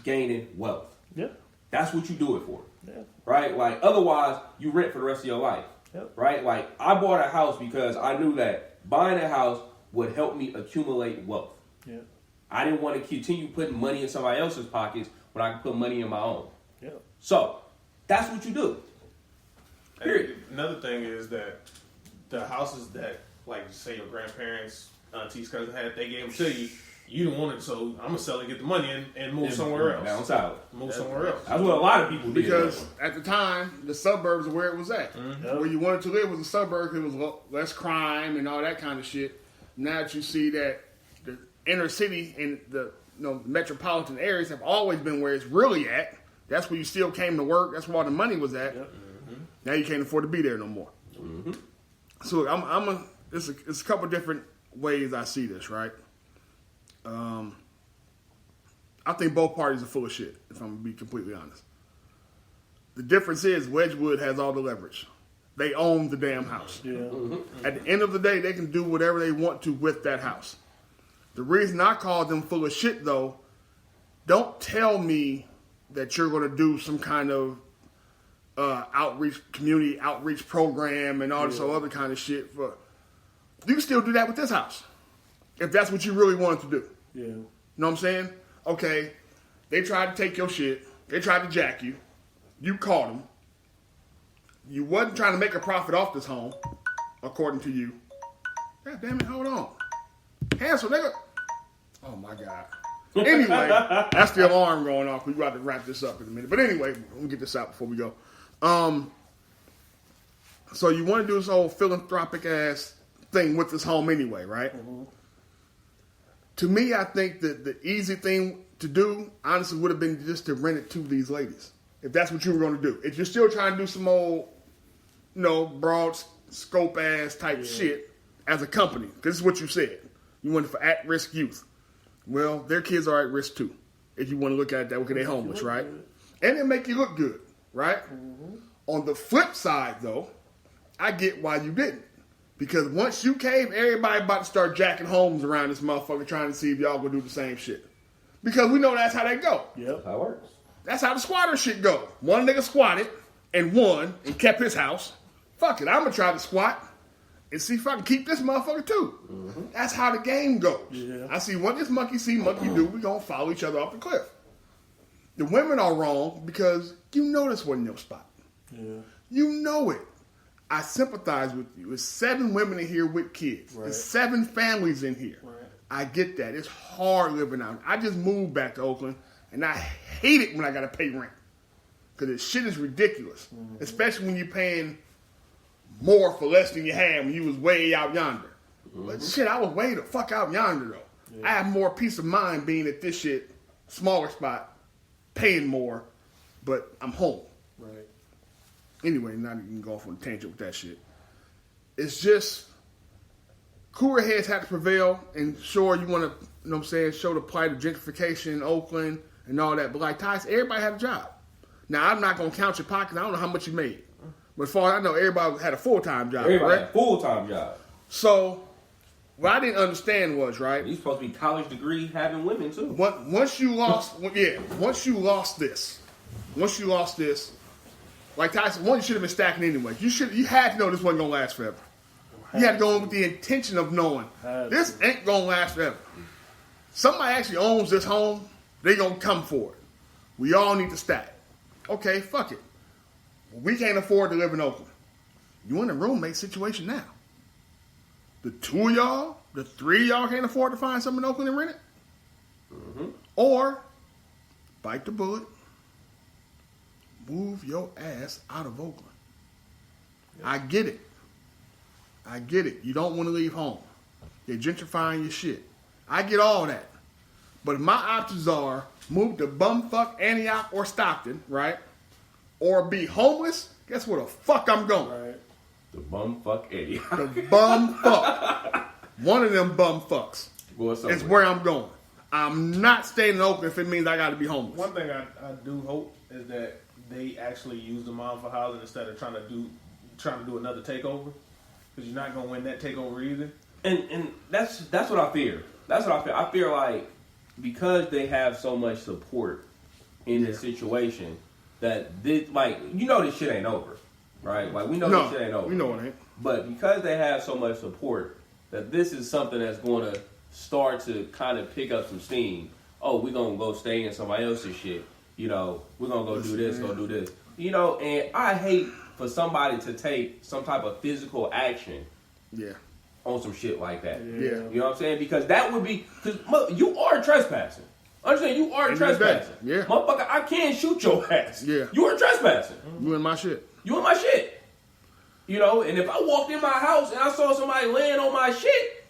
gaining wealth. Yeah. That's what you do it for. Yeah. Right? Like, otherwise, you rent for the rest of your life. Yep. Right? Like, I bought a house because I knew that buying a house would help me accumulate wealth. Yeah. I didn't want to continue putting money in somebody else's pockets when I could put money in my own. Yeah. So, that's what you do. Period. Another thing is that the houses that, like, say your grandparents, aunties, cousins had, they gave them to you. You didn't want it, so I'm gonna sell it, get the money, and move somewhere else. Down south. Move somewhere else. That's what a lot of people did. Because at the time, the suburbs are where it was at. Mm-hmm. Where you wanted to live was the suburbs. It was less crime and all that kind of shit. Now that you see that the inner city and the metropolitan areas have always been where it's really at. That's where you still came to work. That's where all the money was at. Yep. Mm-hmm. Now you can't afford to be there no more. Mm-hmm. So it's a couple different ways I see this, right? I think both parties are full of shit, if I'm going to be completely honest. The difference is Wedgwood has all the leverage. They own the damn house. Yeah. Mm-hmm. At the end of the day, they can do whatever they want to with that house. The reason I call them full of shit, though, don't tell me that you're going to do some kind of community outreach program and all this other kind of shit. You can still do that with this house, if that's what you really wanted to do. Yeah. You know what I'm saying? Okay, they tried to take your shit. They tried to jack you. You caught them. You wasn't trying to make a profit off this home, according to you. God damn it, hold on. Cancel, nigga. Oh, my God. Anyway, that's the alarm going off. We're about to wrap this up in a minute. But anyway, we'll get this out before we go. So you want to do this whole philanthropic-ass thing with this home anyway, right? Mm-hmm. To me, I think that the easy thing to do, honestly, would have been just to rent it to these ladies. If that's what you were going to do. If you're still trying to do some old, broad scope ass type shit as a company, because this is what you said. You want it for at-risk youth. Well, their kids are at risk too, if you want to look at it that way, because they're homeless, right? And it make you look good, right? Mm-hmm. On the flip side, though, I get why you didn't. Because once you came, everybody about to start jacking homes around this motherfucker trying to see if y'all gonna do the same shit. Because we know that's how they go. Yep. That works. That's how the squatter shit go. One nigga squatted and won and kept his house. Fuck it, I'm gonna try to squat and see if I can keep this motherfucker too. Mm-hmm. That's how the game goes. Yeah. I see what this monkey see, monkey do. We gonna follow each other off the cliff. The women are wrong because you know this wasn't your spot. Yeah. You know it. I sympathize with you. It's 7 women in here with kids. Right. There's 7 families in here. Right. I get that. It's hard living out. I just moved back to Oakland, And I hate it when I got to pay rent. Because this shit is ridiculous. Especially when you're paying more for less than you had when you was way out yonder. But shit, I was way the fuck out yonder, though. Yeah. I have more peace of mind being at this shit, smaller spot, paying more, but I'm home. Right. Anyway, not even go off on a tangent with that shit. It's just, cooler heads have to prevail, and sure, you want to, you know what I'm saying, show the plight of gentrification in Oakland and all that, but like Tyson, everybody had a job. Now, I'm not going to count your pockets. I don't know how much you made. But as far as I know, everybody had a full-time job, Everybody right? had a full-time job. So, what I didn't understand was, right? You're supposed to be college degree having women, too. Once you lost this, like Tyson, you should have been stacking anyway. You had to know this wasn't going to last forever. You had to go in with the intention of knowing this ain't going to last forever. Somebody actually owns this home, they going to come for it. We all need to stack. Okay, fuck it. We can't afford to live in Oakland. You in a roommate situation now. The two of y'all, the three of y'all can't afford to find something in Oakland and rent it? Mm-hmm. Or, bite the bullet, move your ass out of Oakland. Yeah. I get it. You don't want to leave home. They're gentrifying your shit. I get all that. But my options are move to bumfuck Antioch or Stockton, right? Or be homeless. Guess where the fuck I'm going? Right. The bumfuck Antioch. The bumfuck. One of them bumfucks is where I'm going. I'm not staying in Oakland if it means I got to be homeless. One thing I do hope is that they actually use the mom for housing instead of trying to do another takeover, because you're not going to win that takeover either. And that's what I fear. That's what I fear. I fear like because they have so much support in this situation that this, like, you know, this shit ain't over, right? Like we know this shit ain't over. We know it ain't. But because they have so much support, that this is something that's going to start to kind of pick up some steam. Oh, we're going to go stay in somebody else's shit. You know, we're going to go do this, go do this. You know, and I hate for somebody to take some type of physical action on some shit like that. Yeah. You know what I'm saying? Because that would be, because you are trespassing. Understand, you are trespassing. Yeah. Motherfucker, I can't shoot your ass. Yeah. You are trespassing. You in my shit. You in my shit. You know, and if I walked in my house and I saw somebody laying on my shit,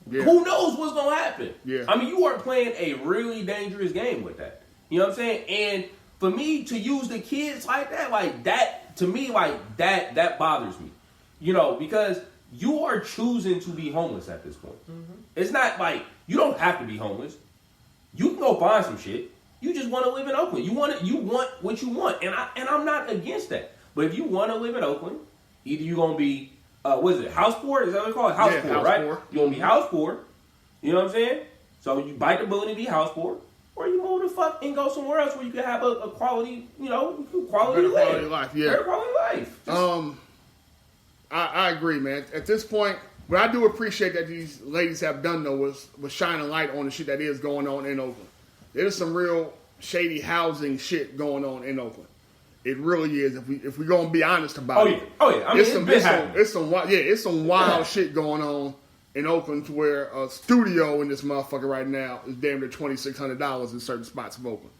who knows what's going to happen? Yeah. I mean, you are playing a really dangerous game with that. You know what I'm saying? And for me to use the kids like that, to me, like that bothers me. You know, because you are choosing to be homeless at this point. Mm-hmm. It's not like, you don't have to be homeless. You can go find some shit. You just want to live in Oakland. You want what you want. And I'm not against that. But if you want to live in Oakland, either you're going to be, what is it, house poor? Is that what it's called? House poor, right? Poor. You're going to be house poor. You know what I'm saying? So you bite the bullet and be house poor. Or you move the fuck and go somewhere else where you can have a quality, you know, quality life. Yeah. Better quality life. I agree, man. At this point, what I do appreciate that these ladies have done, though, was shine a light on the shit that is going on in Oakland. There's some real shady housing shit going on in Oakland. It really is. If we're gonna be honest about it. Oh yeah. I mean, it's some wild shit going on in Oakland, to where a studio in this motherfucker right now is damn near $2,600 in certain spots of Oakland,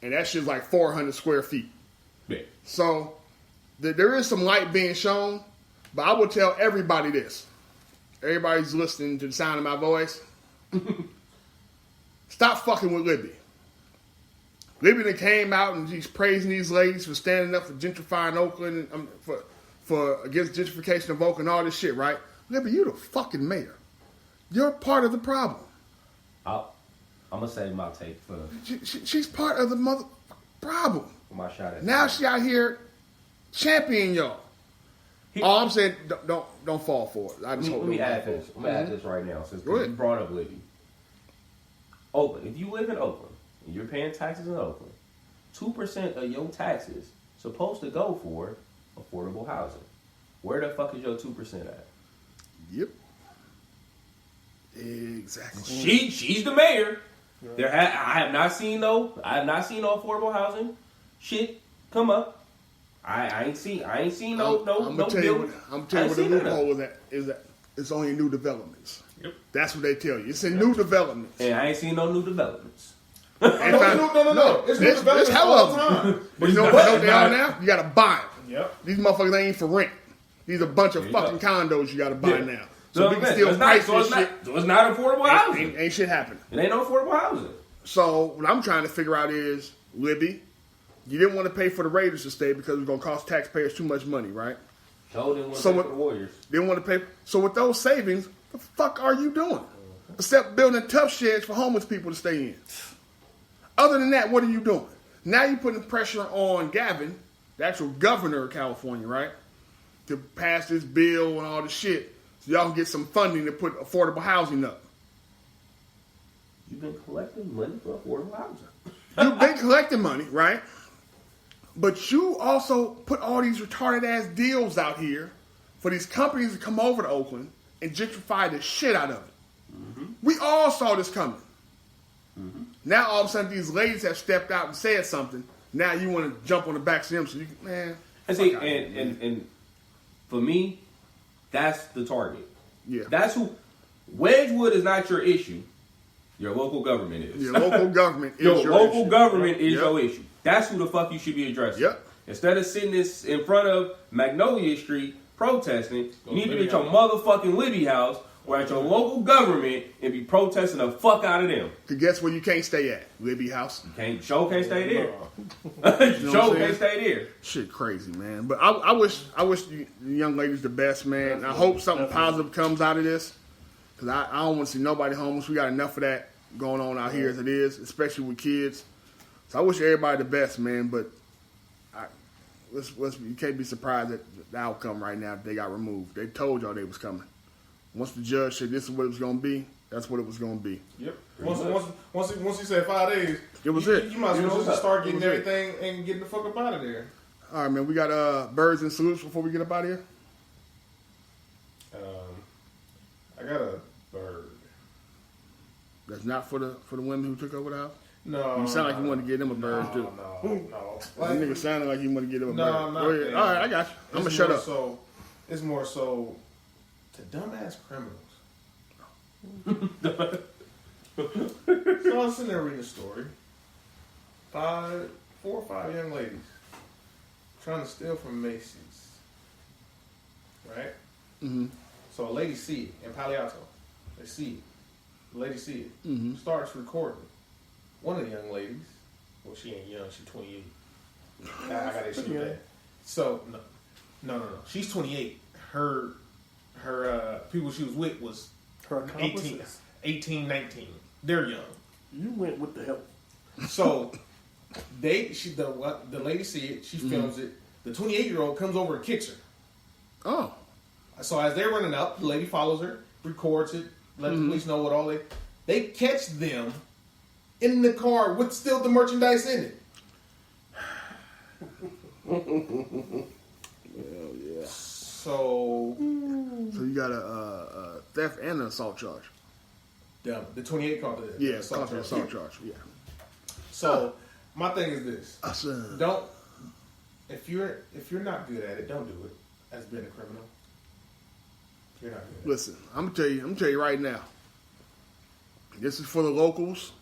and that shit's like 400 square feet. Yeah. So there is some light being shown, but I will tell everybody this. Everybody's listening to the sound of my voice. Stop fucking with Libby. Libby that came out and he's praising these ladies for standing up for gentrifying Oakland, for against gentrification of Oakland, all this shit, right? Libby, you the fucking mayor. You're part of the problem. I'm gonna say my take for. She's part of the mother problem. For my shot at now she out here championing y'all. All I'm saying, don't fall for it. I just hope. Let me add this. I'm gonna add this right now since you brought up Libby. Oakland. If you live in Oakland and you're paying taxes in Oakland, 2% of your taxes supposed to go for affordable housing. Where the fuck is your 2% at? Yep. Exactly. She's the mayor. Yeah. I have not seen no affordable housing shit come up. I ain't seen no I'm gonna tell you what the loophole is that it's only new developments. Yep. That's what they tell you. It's in new developments. And I ain't seen no new developments. No. It's new development all the time. But you know what they are now? You got to buy them. Yep. These motherfuckers ain't for rent. These are a bunch of fucking condos you got to buy now. So we can still price this shit. So it's not affordable housing. Ain't shit happening. It ain't no affordable housing. So what I'm trying to figure out is, Libby, you didn't want to pay for the Raiders to stay because it was going to cost taxpayers too much money, right? So didn't want to pay for the Warriors. Didn't want to pay. So with those savings, the fuck are you doing? Except building tough sheds for homeless people to stay in. Other than that, what are you doing? Now you're putting pressure on Gavin, the actual governor of California, right? To pass this bill and all this shit so y'all can get some funding to put affordable housing up. You've been collecting money for affordable housing. You've been collecting money, right? But you also put all these retarded ass deals out here for these companies to come over to Oakland and gentrify the shit out of it. Mm-hmm. We all saw this coming. Mm-hmm. Now all of a sudden these ladies have stepped out and said something. Now you want to jump on the backs of them so you can, man. And see, and for me, that's the target. Yeah. That's who. Wedgewood is not your issue. Your local government is. Your local government is your local issue. government is your issue. That's who the fuck you should be addressing. Yep. Instead of sitting this in front of Magnolia Street protesting, you need to be at your motherfucking Libby house or at your local government and be protesting the fuck out of them. Cause guess where you can't stay at? Libby house. Can't stay there. You know Can't stay there. Shit crazy, man. But I wish the young ladies the best, man. And I hope something positive comes out of this. Cause I don't want to see nobody homeless. We got enough of that going on out here as it is, especially with kids. So I wish everybody the best, man. But you can't be surprised at the outcome right now. They got removed. They told y'all they was coming. Once the judge said this is what it was going to be, that's what it was going to be. Yep. Once he said 5 days, it was it. You might as well just start getting everything and getting the fuck up out of there. All right, man. We got birds and salutes before we get up out of here. I got a bird. That's not for the women who took over the house? No. You sound like you wanted to get them a bird, too. No. That nigga sounded like you wanted to get them a bird. No, I'm not. All right, I got you. I'm going to shut up. It's more so to dumbass criminals. So I was sitting there reading a story. 4 or 5 young ladies trying to steal from Macy's. Right? Mm-hmm. So a lady see it in Palo Alto. They see it. The lady see it. Mm-hmm. Starts recording. One of the young ladies, well, she ain't young. She's 28. I got issue with that. So no. She's 28. Her people she was with was Her 18, 19. They're young. You went with the help. So the lady see it. She films it. The 28-year-old comes over and kicks her. Oh. So as they're running up, the lady follows her, records it, let the police know what all they catch them in the car with still the merchandise in it. Well, yeah. So you got a theft and an assault charge. The 28 caught the Yeah, assault charge. assault charge. Yeah. So my thing is this: Awesome. don't if you're not good at it, don't do it as being a criminal. You're not good. Listen, I'm gonna tell you right now. This is for the locals.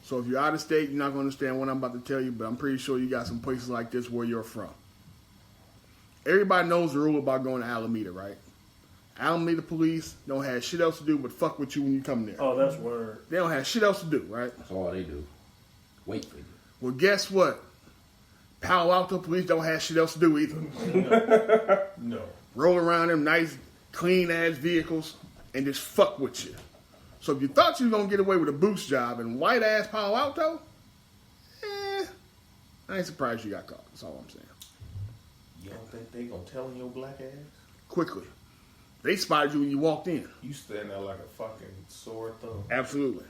So if you're out of state, you're not gonna understand what I'm about to tell you, but I'm pretty sure you got some places like this where you're from. Everybody knows the rule about going to Alameda, right? Alameda police don't have shit else to do but fuck with you when you come there. Oh, that's word. They don't have shit else to do, right? That's all they do. Wait for you. Well, guess what? Palo Alto police don't have shit else to do either. No. Roll around them nice, clean-ass vehicles and just fuck with you. So if you thought you were going to get away with a boost job in white-ass Palo Alto, I ain't surprised you got caught. That's all I'm saying. You don't think they gonna tell on your black ass? Quickly. They spotted you when you walked in. You stand there like a fucking sore thumb. Absolutely.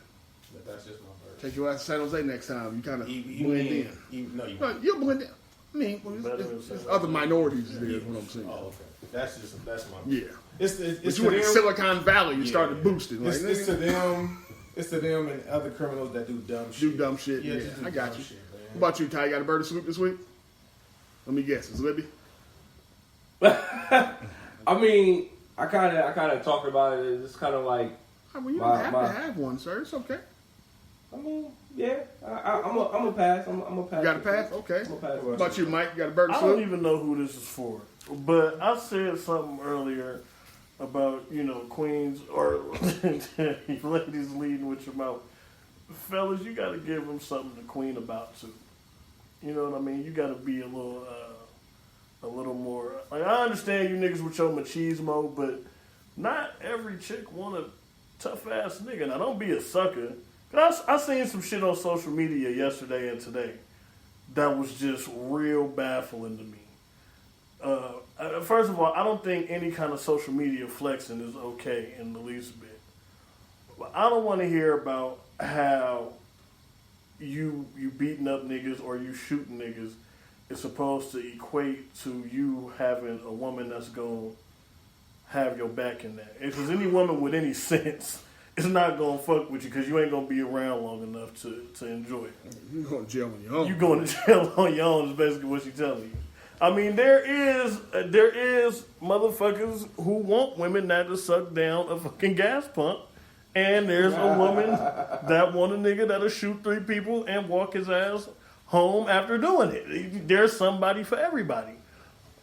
But that's just my version. Take your ass to San Jose next time. You kind of blend in. No, you No, you'll blend in. I mean, there's other minorities there is what I'm saying. Oh, okay. That's my Yeah. It's But to you went to them. Silicon Valley, you started boosting. Like, It's to them. It's to them and other criminals that do dumb shit. do dumb shit. Yeah, just do I got dumb you. shit, man. What about you, Ty? You got a bird of salute this week? Let me guess. It's Libby? I mean, I kind of talked about it. It's kind of like I mean, you don't have to have one, sir. It's okay. I mean, yeah, I'm a pass. I'm a pass. You got a pass? Okay. I'm a pass. What about you, Mike? You got a burger I salute? don't even know who this is for, but I said something earlier about queens or ladies leading with your mouth. Fellas, you got to give them something to queen about too. You know what I mean? You got to be a little more. Like, I understand you niggas with your machismo, but not every chick want a tough ass nigga. Now don't be a sucker. I seen some shit on social media yesterday and today that was just real baffling to me. First of all, I don't think any kind of social media flexing is okay in the least bit. I don't want to hear about how you beating up niggas or you shooting niggas is supposed to equate to you having a woman that's going to have your back in that. If there's any woman with any sense, it's not going to fuck with you because you ain't going to be around long enough to enjoy it. You going to jail on your own. You going to jail on your own is basically what she's telling you. I mean, there is motherfuckers who want women not to suck down a fucking gas pump. And there's a woman that want a nigga that'll shoot 3 people and walk his ass home after doing it. There's somebody for everybody.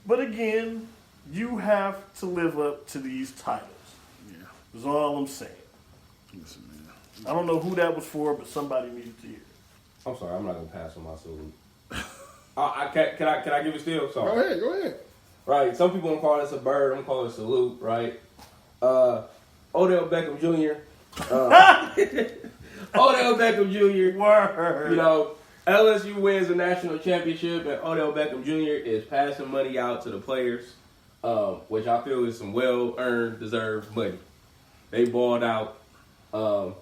But again, you have to live up to these titles. Yeah. That's all I'm saying. Listen, man. I don't know who that was for, but somebody needed to hear it. I'm sorry, I'm not gonna pass on my salute. Can I give it still? Sorry. Go ahead. Right. Some people gonna call this a bird. I'm gonna call it a salute. Right. Odell Beckham Jr. Odell Beckham Jr. Word. LSU wins the national championship, and Odell Beckham Jr. is passing money out to the players, which I feel is some well-earned, deserved money. They balled out. You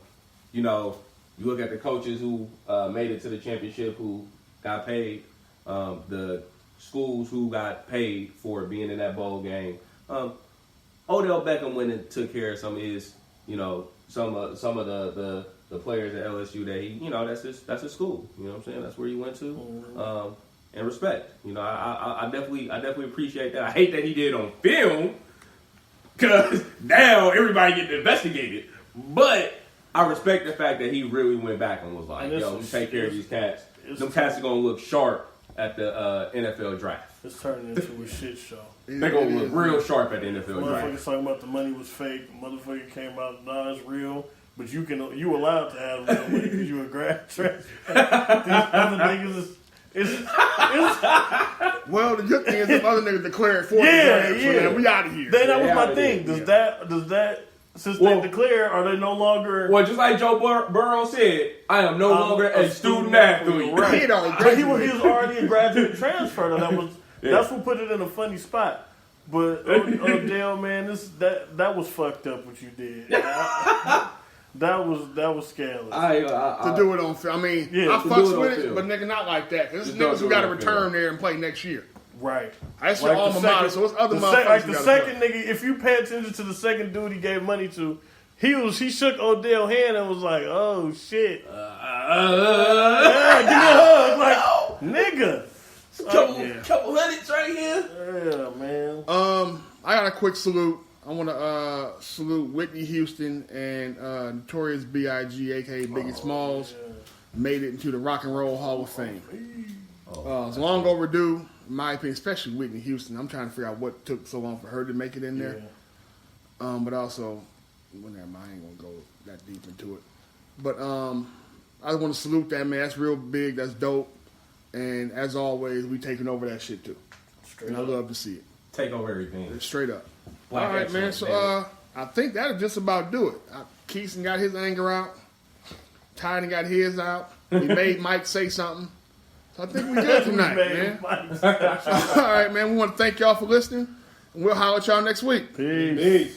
look at the coaches who made it to the championship who got paid, the schools who got paid for being in that bowl game. Odell Beckham went and took care of some of his, some of the players at LSU that he, that's his school. You know what I'm saying? That's where he went to. Mm-hmm. And respect. I definitely appreciate that. I hate that he did it on film because now everybody getting investigated. But I respect the fact that he really went back and was like, yo, we take care of these cats. Them cats are going to look sharp at the NFL draft. It's turning into a shit show. They're going to look real sharp at the NFL draft. Motherfuckers talking about the money was fake. Motherfucker came out, nah, it's real. But you allowed to have real money because you a grad transfer. These other niggas Well, the good thing is the other niggas declared for the draft, so then we out of here. That was my thing. Does that since they declare, are they no longer? Well, just like Joe Burrow said, I am no longer a student athlete. Right. He was already a graduate transfer. That's what put it in a funny spot. But Odell, man, that was fucked up what you did. That was scandalous. To do it on film. I mean, I fucks with it, but nigga, not like that. Because there's niggas who got to return there and play next year. Right. That's your alma mater, so it's other motherfuckers. Like the second nigga, if you pay attention to the second dude he gave money to, he shook Odell's hand and was like, oh shit. Give me a hug. Like, nigga. Couple hundreds right here. Yeah, man. I got a quick salute. I want to salute Whitney Houston and Notorious B.I.G., a.k.a. Biggie Smalls. Yeah. Made it into the Rock and Roll Hall of Fame. It's long overdue, in my opinion, especially Whitney Houston. I'm trying to figure out what took so long for her to make it in there. Yeah. But also, well, never mind, I ain't going to go that deep into it. But I want to salute that, man. That's real big. That's dope. And as always, we taking over that shit, too. Straight up. I love to see it. Take over everything. Straight up. All right, man. So I think that'll just about do it. Keeson got his anger out. Tyden got his out. We made Mike say something. So I think we're good tonight, man. All right, man. We want to thank y'all for listening. And we'll holler at y'all next week. Peace.